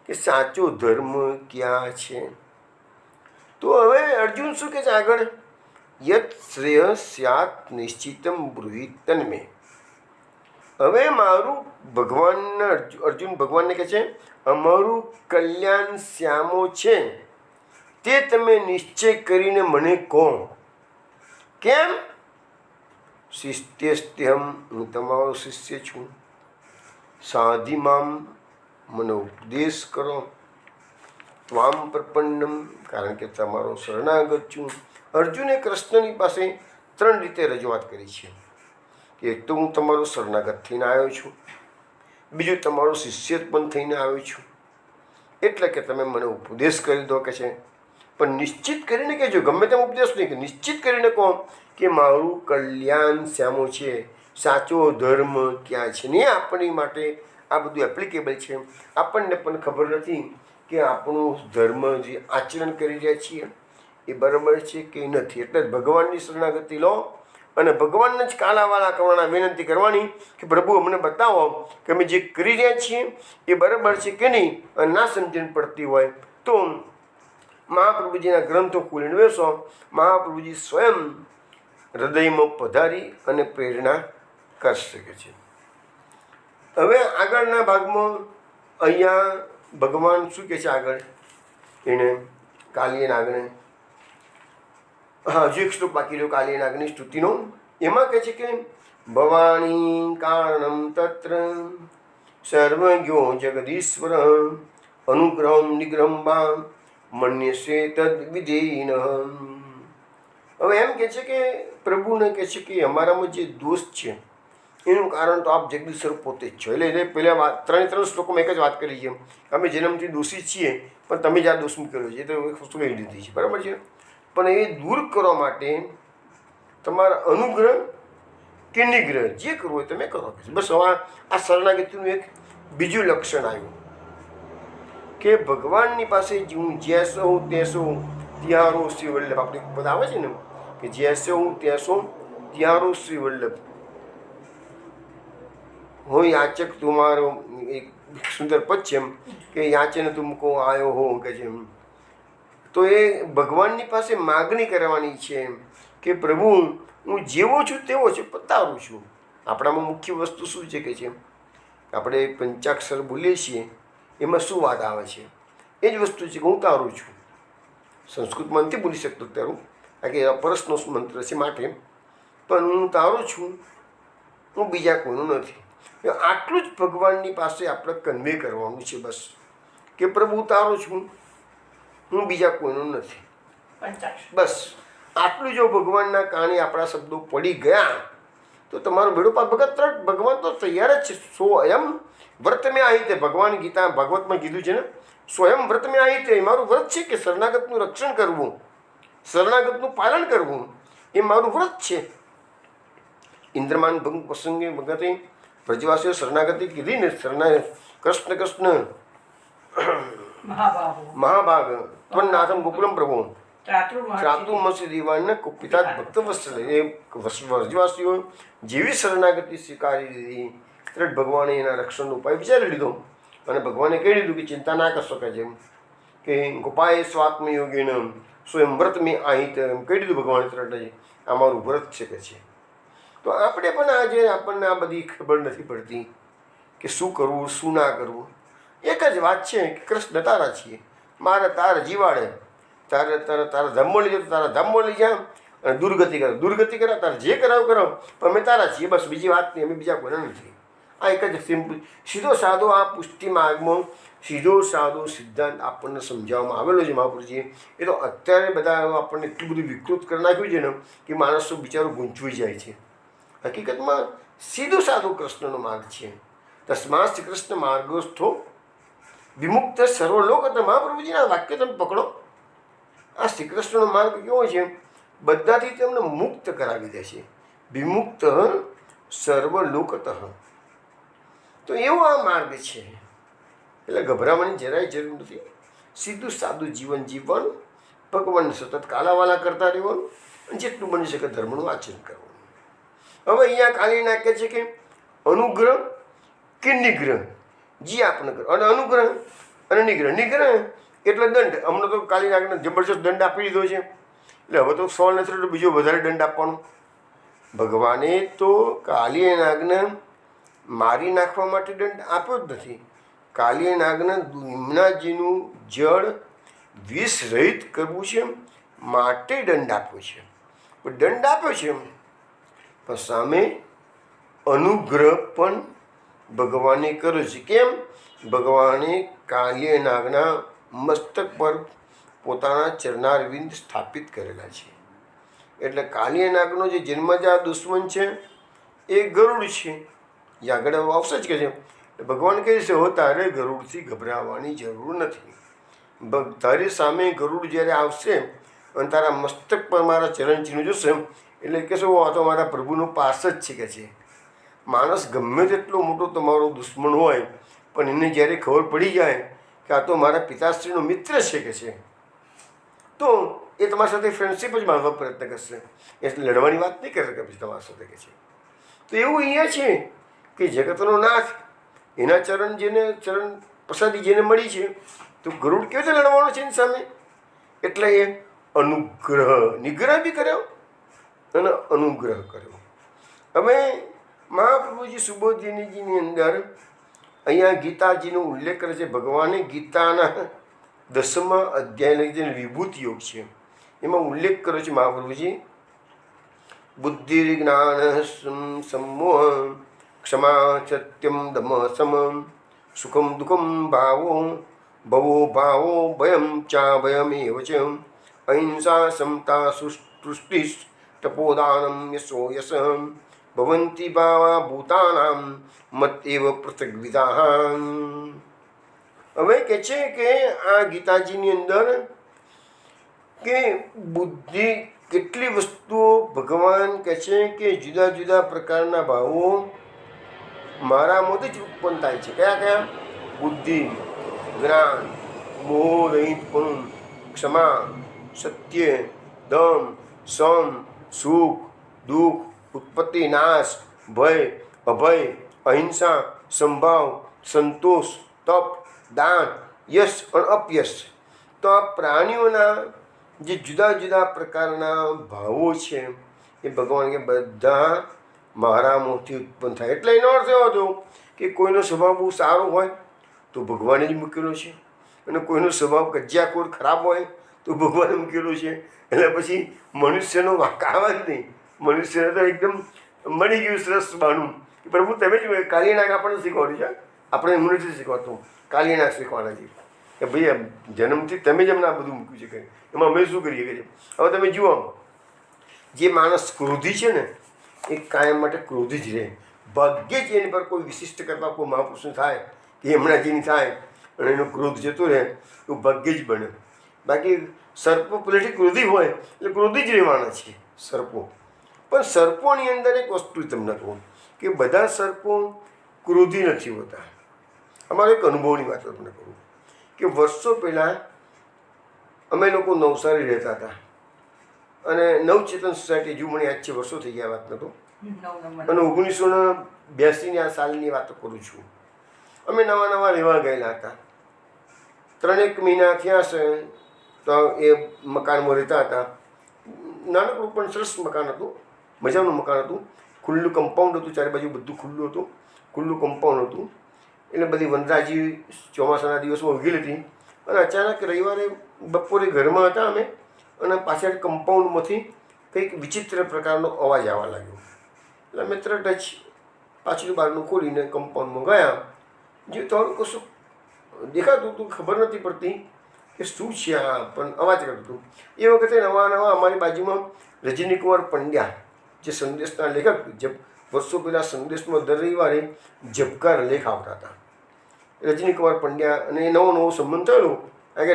કે સાચો ધર્મ ક્યાં છે. તો હવે અર્જુન શું કહે છે આગળ? યત શ્રેય સ્યાત નિશ્ચિતમ બ્રૂહિ તન્મે. હવે મારું અર્જુન ભગવાનને કહે છે અમારું કલ્યાણ શ્યામો છે તે તમે નિશ્ચય કરીને મને કહો. કેમ? શિષ્યસ્ત્યહમ, હું તમારો શિષ્ય છું. સાધિમામ, મને ઉપદેશ કરો. ત્વામ પ્રપન્નમ, કારણ કે તમારો શરણાગત છું. અર્જુને કૃષ્ણની પાસે 3 રીતે રજૂઆત કરી છે. એક તો હું તમારો શરણાગત થઈને આવ્યો છું, બીજું તમારો શિષ્ય પણ થઈને આવ્યો છું, એટલે કે તમે મને ઉપદેશ કરી દો કે છે. પણ નિશ્ચિત કરીને કહેજો, ગમે તેમ ઉપદેશ નહીં, કે નિશ્ચિત કરીને કહો કે મારું કલ્યાણ શ્યામો છે, સાચો ધર્મ ક્યાં છે. ને આપણી માટે આ બધું એપ્લિકેબલ છે. આપણને પણ ખબર નથી કે આપણું ધર્મ જે આચરણ કરી રહ્યા છીએ એ બરાબર છે કે નથી. એટલે જ ભગવાનની શરણાગતિ લો અને ભગવાનને જ કાલાવાલા કરવાના, વિનંતી કરવાની કે પ્રભુ અમને બતાવો કે અમે જે કરી રહ્યા છીએ એ બરાબર છે કે નહીં. અને ના સમજણ પડતી હોય તો મહાપ્રભુજીના ગ્રંથો ખોલીને બેસો. મહાપ્રભુજી સ્વયં હૃદયમાં પધારી અને પ્રેરણા કરી શકે છે. હવે આગળના ભાગમાં અહીંયા ભગવાન શું કહે છે આગળ એને કાલિય નાગને, હા હજુ એક શ્લોક બાકી રહ્યો કાલિય નાગની સ્તુતિનો. એમાં કહે છે કે ભવાણી કારણમ તત્ર સર્વજ્ઞો જગદીશ્વર અનુગ્રહમ નિગ્રહમ વા મન્યસે તદ વિધેયિન. હવે એમ કહે છે કે પ્રભુને કહે છે કે અમારામાં જે દોષ છે એનું કારણ તો આપ જગદીશ્વર પોતે જ છો. એટલે પહેલાં ત્રણ શ્લોકોમાં એક જ વાત કરી છે, અમે જન્મથી દોષી છીએ પણ તમે જ આ દોષ મૂકેલો છે, એ તો એક વસ્તુ કહી દીધી છે, બરાબર છે. પણ એ દૂર કરવા માટે તમારા અનુગ્રહ કે નિગ્રહ જે કરવું હોય તમે કરો. બસ હવે આ શરણાગતિનું એક બીજું લક્ષણ આવ્યું કે ભગવાનની પાસે હું જ્યાં સૌ ત્યાં સૌ ત્યારો શ્રી વલ્લભ. આપણે બધા આવે છે ને કે જ્યાં સૌ ત્યાં સૌ ત્યારો શ્રી વલ્લભ. હું યાચક તુમારો, એક સુંદર પદ છે એમ કે યાચન તુમકો આયો હો કે છે એમ. તો એ ભગવાનની પાસે માગણી કરવાની છે એમ કે પ્રભુ હું જેવો છું તેવો છું પણ તારું છું. આપણામાં મુખ્ય વસ્તુ શું છે કે છે આપણે પંચાક્ષર બોલીએ છીએ એમાં શું વાત આવે છે એ જ વસ્તુ છે કે હું તારું છું. સંસ્કૃતમાં નથી બોલી શકતો તારું, કારણ કે અપરસનો મંત્ર છે માટે, પણ હું તારું છું, હું બીજા કોઈનું નથી. આટલું જ ભગવાનની પાસે આપણે કન્વે કરવાનું છે બસ, કે પ્રભુ તારું છું, હું બીજા કોઈનું નથી. બસ આટલું જો ભગવાનના કારણે આપણા શબ્દો પડી ગયા તો તમારો બેડો પાર ભગત ભગવાન તો તૈયાર જ છે. સ્વયં વ્રત મેં આવી તે ભગવાન ગીતા ભાગવતમાં કીધું છે ને, સ્વયં વ્રત મેં આવી તે મારું વ્રત છે કે શરણાગતનું રક્ષણ કરવું, શરણાગતનું પાલન કરવું એ મારું વ્રત છે. ઇન્દ્રમાન ભંગ પ્રસંગે ભગતે પ્રજવાસીઓ શરણાગતિ કીધી ને, કૃષ્ણ કૃષ્ણ મહાભાગ ત્વન્નાથમ ગોકુલમ પ્રભુ ત્રાતુમસી દીવાન કુપિતા ભક્ત વત્સલ. એ વ્રજવાસીઓ જેવી શરણાગતિ સ્વીકારી દીધી તરત ભગવાને એના રક્ષણનો ઉપાય વિચારી લીધો અને ભગવાને કહી દીધું કે ચિંતા ના કરશો કે જેમ કે ગોપાય સ્વાત્મયોગીન સ્વયં વ્રત મેં આહિત એમ કહી દીધું ભગવાને તરત જ આ મારું વ્રત છે કે છે. તો આપણે પણ આજે આપણને આ બધી ખબર નથી પડતી કે શું કરવું શું ના કરવું. એક જ વાત છે કે કૃષ્ણ તારા છીએ, મારે તારે જીવાડે, તારા ધામો લઈ જાઓ તારા ધામો લઈ જા, અને દુર્ગતિ કરે તારે જે કરાવ કરો, પણ અમે તારા છીએ બસ, બીજી વાત નહીં, અમે બીજા કોઈના નથી. આ એક જ સિમ્પલ સીધો સાદો આ પુષ્ટિ માર્ગમાં સીધો સાદો સિદ્ધાંત આપણને સમજાવવામાં આવેલો છે મહાપુરુષજીએ. એ તો અત્યારે બધા આપણને એટલું બધું વિકૃત કરી નાખ્યું છે ને કે માણસો બિચારો ગૂંચવાઈ જાય છે. હકીકતમાં સીધો સાદો કૃષ્ણનો માર્ગ છે. તસ્માત શ્રી કૃષ્ણ માર્ગોસ્થો વિમુક્ત સર્વલોક. મહાપ્રભુજીના વાક્ય તમે પકડો. આ શ્રી કૃષ્ણનો માર્ગ કેવો છે? બધાથી તેમને મુક્ત કરાવી દે છે. વિમુક્ત સર્વલોકતઃ. તો એવો આ માર્ગ છે. એટલે ગભરાવાની જરાય જરૂર નથી. સીધું સાદું જીવન જીવવાનું, ભગવાનને સતત કાલાવાલા કરતા રહેવાનું અને જેટલું બની શકે ધર્મનું આચરણ કરવાનું. હવે અહીંયા કાલી નાખે છે કે અનુગ્રહ કે નિગ્રહ જે આપણે કરો, અને અનુગ્રહ અને નિગ્રહ એટલે દંડ. હમણાં તો કાલી નાગને જબરજસ્ત દંડ આપી દીધો છે, એટલે હવે તો સોળ નથી તો બીજો વધારે દંડ આપવાનો. ભગવાને તો કાલિય નાગને મારી નાખવા માટે દંડ આપ્યો જ નથી. કાલિય નાગને યમુનાજીનું જળ વિષ રહિત કરવું છે માટે દંડ આપ્યો છે. દંડ આપ્યો છે પણ સામે અનુગ્રહ પણ ભગવાને કર્યો છે. કેમ? ભગવાને કાલિય નાગના મસ્તક પર પોતાના ચરણારવિંદ સ્થાપિત કરેલા છે. એટલે કાલિય નાગનો જે જન્મજાત દુશ્મન છે એ ગરુડ છે. એ આગળ આવશે જ કે છે. ભગવાન કહે છે હો તારે ગરુડથી ગભરાવાની જરૂર નથી. તારી સામે ગરુડ જ્યારે આવશે અને તારા મસ્તક પર મારા ચરણચિહ્ન જોશે એટલે કહેશો આ તો મારા પ્રભુનો પાસ જ છે કે છે. માણસ ગમે તેટલો મોટો તમારો દુશ્મન હોય પણ એને જ્યારે ખબર પડી જાય કે આ તો મારા પિતાશ્રીનો મિત્ર છે કે છે, તો એ તમારી સાથે ફ્રેન્ડશીપ જ માનવા પ્રયત્ન કરશે. એટલે લડવાની વાત નહીં કરે કે પછી તમારી સાથે કે છે. તો એવું અહીંયા છે કે જગતનો નાથ એના ચરણ પ્રસાદી જેને મળી છે, તો ગરુડ કેવી રીતે લડવાનો છે એની સામે? એટલે એ અનુગ્રહ નિગ્રહ બી કર્યો અને અનુગ્રહ કર્યો. હવે મહાપ્રભુજી સુબોધિનીજીની અંદર અહીંયા ગીતાજીનો ઉલ્લેખ કરે છે. ભગવાને ગીતાના 10મા અધ્યાયની જે વિભૂતિ યોગ છે એમાં ઉલ્લેખ કર્યો છે મહાપ્રભુજી, બુદ્ધિ જ્ઞાન સમોહ ક્ષમા સત્યમ દમ સમ સુખમ દુઃખમ ભાવો ભવો ભાવો ભયમ ચા ભયમેવ ચ અહિંસા સમતા સૃષ્ટિ તપોદાનમ યશો યશ ભવંતિ ભાવા ભૂતાનામ મત એવ પૃથગ્વિદા. હવે કહે છે કે આ ગીતાજીની અંદર કે બુદ્ધિ કેટલી વસ્તુઓ ભગવાન કહે છે કે જુદા જુદા પ્રકારના ભાવો મારામાંથી જ ઉત્પન્ન થાય છે. કયા કયા? બુદ્ધિ, જ્ઞાન, મોહ રહિતપણું, ક્ષમા, સત્ય, દમ, સમ, સુખ, દુઃખ, ઉત્પત્તિ, નાશ, ભય, અભય, અહિંસા, સંભાવ, સંતોષ, તપ, દાન, યશ અને અપયશ. તો આ પ્રાણીઓના જે જુદા જુદા પ્રકારના ભાવો છે એ ભગવાન કે બધા મારા મોંથી ઉત્પન્ન થાય. એટલે એનો અર્થ એવો હતો કે કોઈનો સ્વભાવ બહુ સારો હોય તો ભગવાને જ મૂકેલો છે, અને કોઈનો સ્વભાવ કજિયાખોર ખરાબ હોય તો ભગવાને મૂકેલો છે. એટલે પછી મનુષ્યનો વાંક આવે જ નહીં. મનુષ્યને તો એકદમ મળી ગયું સરસ બાનું કે પ્રભુ તમે જ કાલિયાનાગ આપણને શીખવાડ્યું છે, આપણે એમ નથી શીખવાડતું, કાલિયાનાગ શીખવાના છે કે ભાઈ જન્મથી તમે જ અમને આ બધું મૂક્યું છે કે એમાં અમે શું કરીએ કે હવે તમે જુઓ, જે માણસ ક્રોધી છે ને એ કાયમ માટે ક્રોધી જ રહે. ભાગ્યે જ એની પર કોઈ વિશિષ્ટ કરતા કોઈ મહાપુરુષનું થાય કે હમણાં જેની થાય અને એનો ક્રોધ જતો રહે તો ભાગ્યે જ બને. બાકી સર્પો પહેલેથી ક્રોધી હોય એટલે ક્રોધી જ રહેવાના છે સર્પો. પણ સર્પોની અંદર એક વસ્તુ તમને કહું કે બધા સર્પો ક્રોધી નથી હોતા. અમારો એક અનુભવની વાત તમને કહું કે વર્ષો પહેલાં અમે લોકો નવસારી રહેતા હતા અને નવચેતન સોસાયટી, હજુ મને યાદ છે, વર્ષો થઈ ગયા વાત નહોતો, અને 1982ની આ સાલની વાત કરું છું. અમે નવા નવા રહેવા ગયેલા હતા. 3 મહિના થયા છે તો એ મકાનમાં રહેતા હતા. નાનકડું પણ સરસ મકાન હતું, મજાનું મકાન હતું, ખુલ્લું કમ્પાઉન્ડ હતું, ચારે બાજુ બધું ખુલ્લું હતું, ખુલ્લું કમ્પાઉન્ડ હતું. એટલે બધી વનરાજી ચોમાસાના દિવસમાં ઉગેલી હતી. અને અચાનક રવિવારે બપોરે ઘરમાં હતા અમે, અને પાછળ કમ્પાઉન્ડમાંથી કંઈક વિચિત્ર પ્રકારનો અવાજ આવવા લાગ્યો. એટલે અમે તરત જ પાછલું બહારનું ખોલીને કમ્પાઉન્ડમાં ગયા. જે થોડું કશું દેખાતું હતું, ખબર નથી પડતી કે શું છે આ, પણ અવાજ કરતું હતું. એ વખતે નવા નવા અમારી બાજુમાં રજનીકુમાર પંડ્યા, જે સંદેશના લેખક, વર્ષો પહેલાં સંદેશમાં દર રવિવારે ઝબકાર લેખ આવતા હતા. રજનીકુમાર પંડ્યા અને એ નવો નવો સંબંધ થયેલો, કારણ કે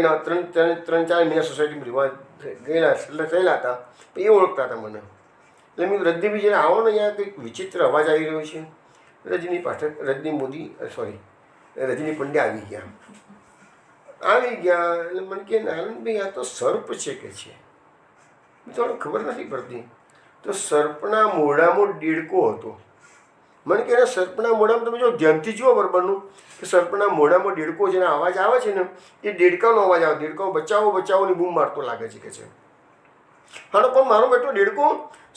3-4 મહિના સોસાયટીમાં રહેવા ગયેલા એટલે થયેલા હતા. એ ઓળખતા હતા મને. એટલે મેં રજનીભાઈ જ્યારે આવો ને અહીંયા કંઈક વિચિત્ર અવાજ આવી રહ્યો છે. રજની પંડ્યા આવી ગયા એટલે મને કે નારાયણભાઈ આ તો સર્પ છે કે છે. થોડું ખબર નથી પડતી. તો સર્પના મોઢામાં દેડકો હતો. મને કે સર્પના મોઢામાં તમે જો ધ્યાનથી જુઓ બરાબરનું કે સર્પના મોઢામાં દેડકો જેનો અવાજ આવે છે ને એ દેડકાનો અવાજ આવે. દેડકો બચાવો બચાવોની બૂમ મારતો લાગે છે કે છે. હા પણ મારો બેટો દેડકો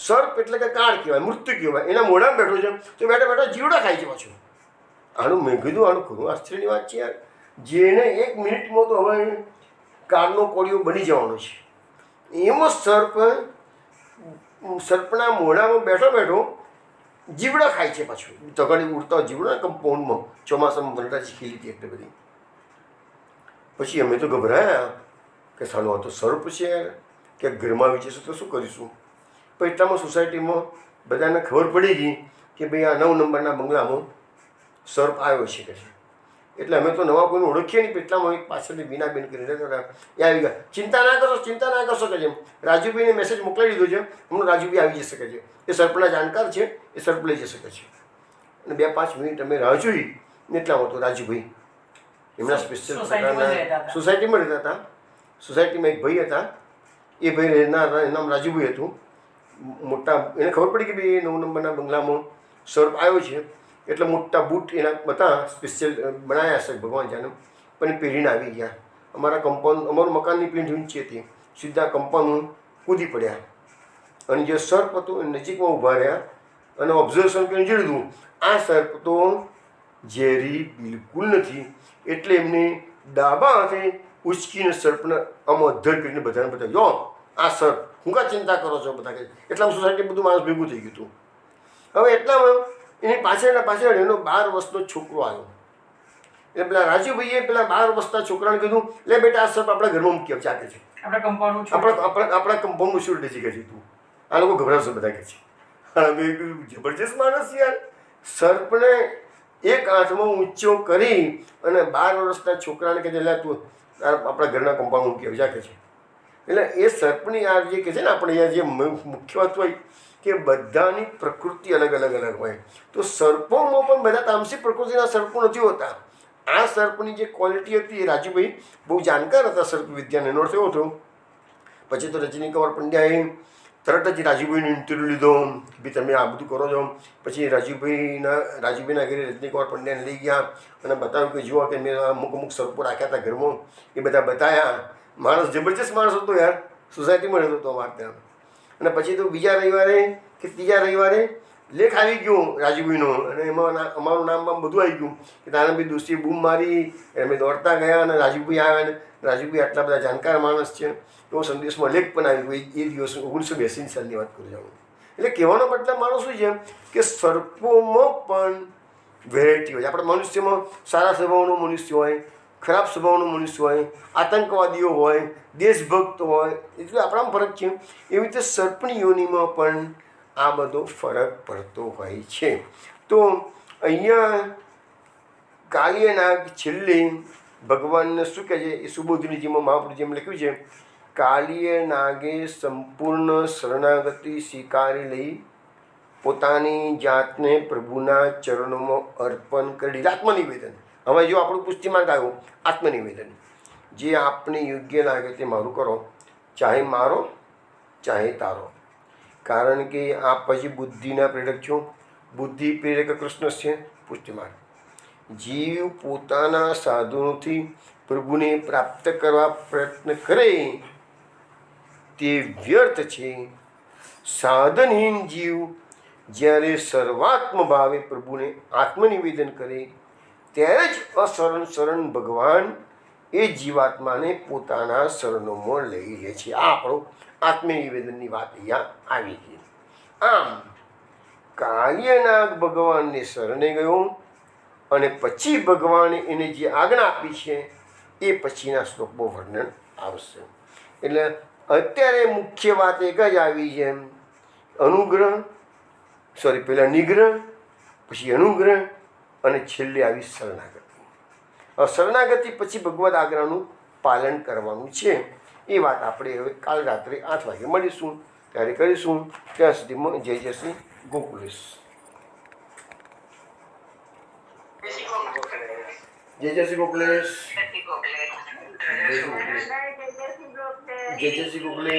સર્પ એટલે કે કાળ કહેવાય, મૃત્યુ કહેવાય, એના મોઢામાં બેઠો છે તો બેઠા બેઠા જીવડા ખાય છે પાછું. આનું મેં કીધું આનું ખરું આશ્ચર્યની વાત છે યાર. જેને 1 મિનિટમાં તો હવે કાળનો કોળિયો બની જવાનો છે, એમાં સર્પના મોઢામાં બેઠો બેઠો જીવડા ખાય છે પાછું. તગડી ઉડતા જીવડા કમ્પાઉન્ડમાં ચોમાસામાં વનરાજી ખીલી હતી એટલે બધી. પછી અમે તો ગભરાયા કે સાલો આ તો સર્પ છે યાર, કે ઘરમાં આવી જશે તો શું કરીશું. પણ એટલામાં સોસાયટીમાં બધાને ખબર પડી ગઈ કે ભાઈ આ 9 નંબરના બંગલામાં સર્પ આવ્યો છે કે છે. એટલે અમે તો નવા કોઈને ઓળખીએ નહીં. એટલામાં એક પાછળથી બીનાબેન કરીને રહેતા એ આવી ગયા. ચિંતા ના કરશો કે જેમ રાજુભાઈને મેસેજ મોકલાવી દીધો છે, હમણાં રાજુભાઈ આવી જશે કે છે. એ સર્પના જાણકાર છે, એ સર્પ લઈ જશે કે છે. અને 2-5 મિનિટ અમે રાહ જોઈ. એટલામાં તો રાજુભાઈ એમના સ્પેશિયલ સોસાયટીમાં રહેતા હતા. સોસાયટીમાં એક ભાઈ હતા, એ ભાઈ રહેનાર એનું નામ રાજુભાઈ હતું. મોટા એને ખબર પડી કે ભાઈ 9 નંબરના બંગલામાં સર્પ આવ્યો છે, એટલે મોટા બૂટ એના બધા સ્પેશિયલ બનાવ્યા હશે ભગવાન જાણે. પણ એ પહેરીને આવી ગયા. અમારું મકાનની પ્રિન્ટ ઊંચી હતી, સીધા કમ્પાઉન્ડમાં કૂદી પડ્યા. અને જે સર્પ હતું એ નજીકમાં ઊભા રહ્યા અને ઓબ્ઝર્વેશન કરીને જોઈ લીધું આ સર્પ તો ઝેરી બિલકુલ નથી. એટલે એમને ડાબા હાથે ઉચકીને સર્પને આમ અધ્ધર કરીને બધાને બતાવ્યું, જો આ સર્પ, હું કાં ચિંતા કરો છો બધા કહે. એટલામાં સોસાયટી બધું માણસ ભેગું થઈ ગયું હતું. હવે એટલામાં એની પાછળ એનો 12 વર્ષનો છોકરો આવ્યો. એટલે પેલા રાજુભાઈએ પેલા 12 વર્ષના છોકરાને કીધું, લે બેટા આ સર્પ આપણા ઘરમાં મૂકી આવશે. આ કહે છે આપણા કમ્પાઉન્ડનું શું ડેસી કહે છે તું. આ લોકો ગભરાશે બધા કહે છે. મેં કીધું જબરજસ્ત માણસ યાર. સર્પને એક હાથમાં ઊંચો કરી અને 12 વર્ષના છોકરાને કહે છે, લે તું આપણા ઘરના કમ્પાઉન્ડ મૂકી આવશે. આ કહે છે. એટલે એ સર્પની આ જે કહે છે ને, આપણે અહીંયા જે મુખ્ય વાત હોય કે બધાની પ્રકૃતિ અલગ હોય. તો સર્પોમાં પણ બધા તામસી પ્રકૃતિના સર્પો નથી હોતા. આ સર્પની જે ક્વોલિટી હતી એ રાજુભાઈ બહુ જાણકાર હતા સર્પ વિદ્યાનો. એનો અર્થ એવો હતો. પછી તો રજની કુમાર પંડ્યાએ તરત જ રાજુભાઈનો ઇન્ટરવ્યૂ લીધો કે ભાઈ તમે આ બધું કરો છો. પછી રાજુભાઈના ઘરે રજની કુમાર પંડ્યાને લઈ ગયા અને બતાવ્યું કે જુઓ કે મેં અમુક સર્પો રાખ્યા હતા ઘરમાં, એ બધા બતાવ્યા. માણસ જબરજસ્ત માણસ હતો યાર, સોસાયટીમાં રહેતો હતો અમારે ત્યાં. અને પછી તો બીજા રવિવારે કે ત્રીજા રવિવારે લેખ આવી ગયો રાજુભાઈનો, અને એમાં અમારું નામ બધું આવી ગયું કે તારાભાઈ દોસ્તી બૂમ મારી. અમે દોડતા ગયા અને રાજુભાઈ આવ્યા. અને રાજુભાઈ આટલા બધા જાણકાર માણસ છે એવો સંદેશમાં લેખ પણ આવી ગયો. એ દિવસ 1982 સાલની વાત કરું છું. એટલે કહેવાનો મતલબ મારો શું છે કે સર્પોમાં પણ વેરાયટી હોય. આપણા મનુષ્યમાં સારા સ્વભાવનો મનુષ્ય હોય, ખરાબ સ્વભાવનો મનુષ્ય હોય, આતંકવાદીઓ હોય, દેશભક્ત હોય. એટલે આપણામાં ફરક છે. એવી રીતે સર્પની યોનિમાં પણ આ બધો ફરક પડતો હોય છે. તો અહીંયા કાલિય નાગ છેલ્લે ભગવાનને શું કહે છે, એ સુબોધનીજીમાં મહાપ્રભુજીમાં લખ્યું છે, કાલિય નાગે સંપૂર્ણ શરણાગતિ સ્વીકારી લઈ પોતાની જાતને પ્રભુના ચરણોમાં અર્પણ કરી. આત્મનિવેદન. હવે જો આપણું પુષ્ટિમાં આવ્યું આત્મનિવેદન, જે આપને યોગ્ય લાગે તે મારું કરો, ચાહે મારો ચાહે તારો. કારણ કે આ પછી બુદ્ધિના પ્રેરક છો. બુદ્ધિ પ્રેરક કૃષ્ણ છે. પુષ્ટિમાર્ગ. જીવ પોતાના સાધનોથી પ્રભુને પ્રાપ્ત કરવા પ્રયત્ન કરે તે વ્યર્થ છે. સાધનહીન જીવ જ્યારે સર્વાત્મ ભાવે પ્રભુને આત્મનિવેદન કરે ત્યારે જ શરણ ભગવાન એ જીવાત્માને પોતાના શરણોમાં લઈ લે છે. આ આપણો આત્મનિવેદનની વાત અહીંયા આવી ગઈ. આમ કાલિયનાગ ભગવાનને શરણે ગયો અને પછી ભગવાને એને જે આજ્ઞા આપી છે એ પછીના શ્લોકમાં વર્ણન આવશે. એટલે અત્યારે મુખ્ય વાત એક જ આવી છે, પહેલાં નિગ્રહ, પછી અનુગ્રહ અને છેલ્લે આવી શરણાગતિ. શરણાગતિ પછી ભગવદ આજ્ઞાનું પાલન કરવાનું છે. એ વાત આપણે હવે કાલ રાત્રે 8 વાગે મળીશું, ત્યારે કરીશું. ત્યાં સુધીમાં જય શ્રી ગોકુલેશ. જય શ્રી ગોકુલેશ. જય શ્રી ગોકુલેશ.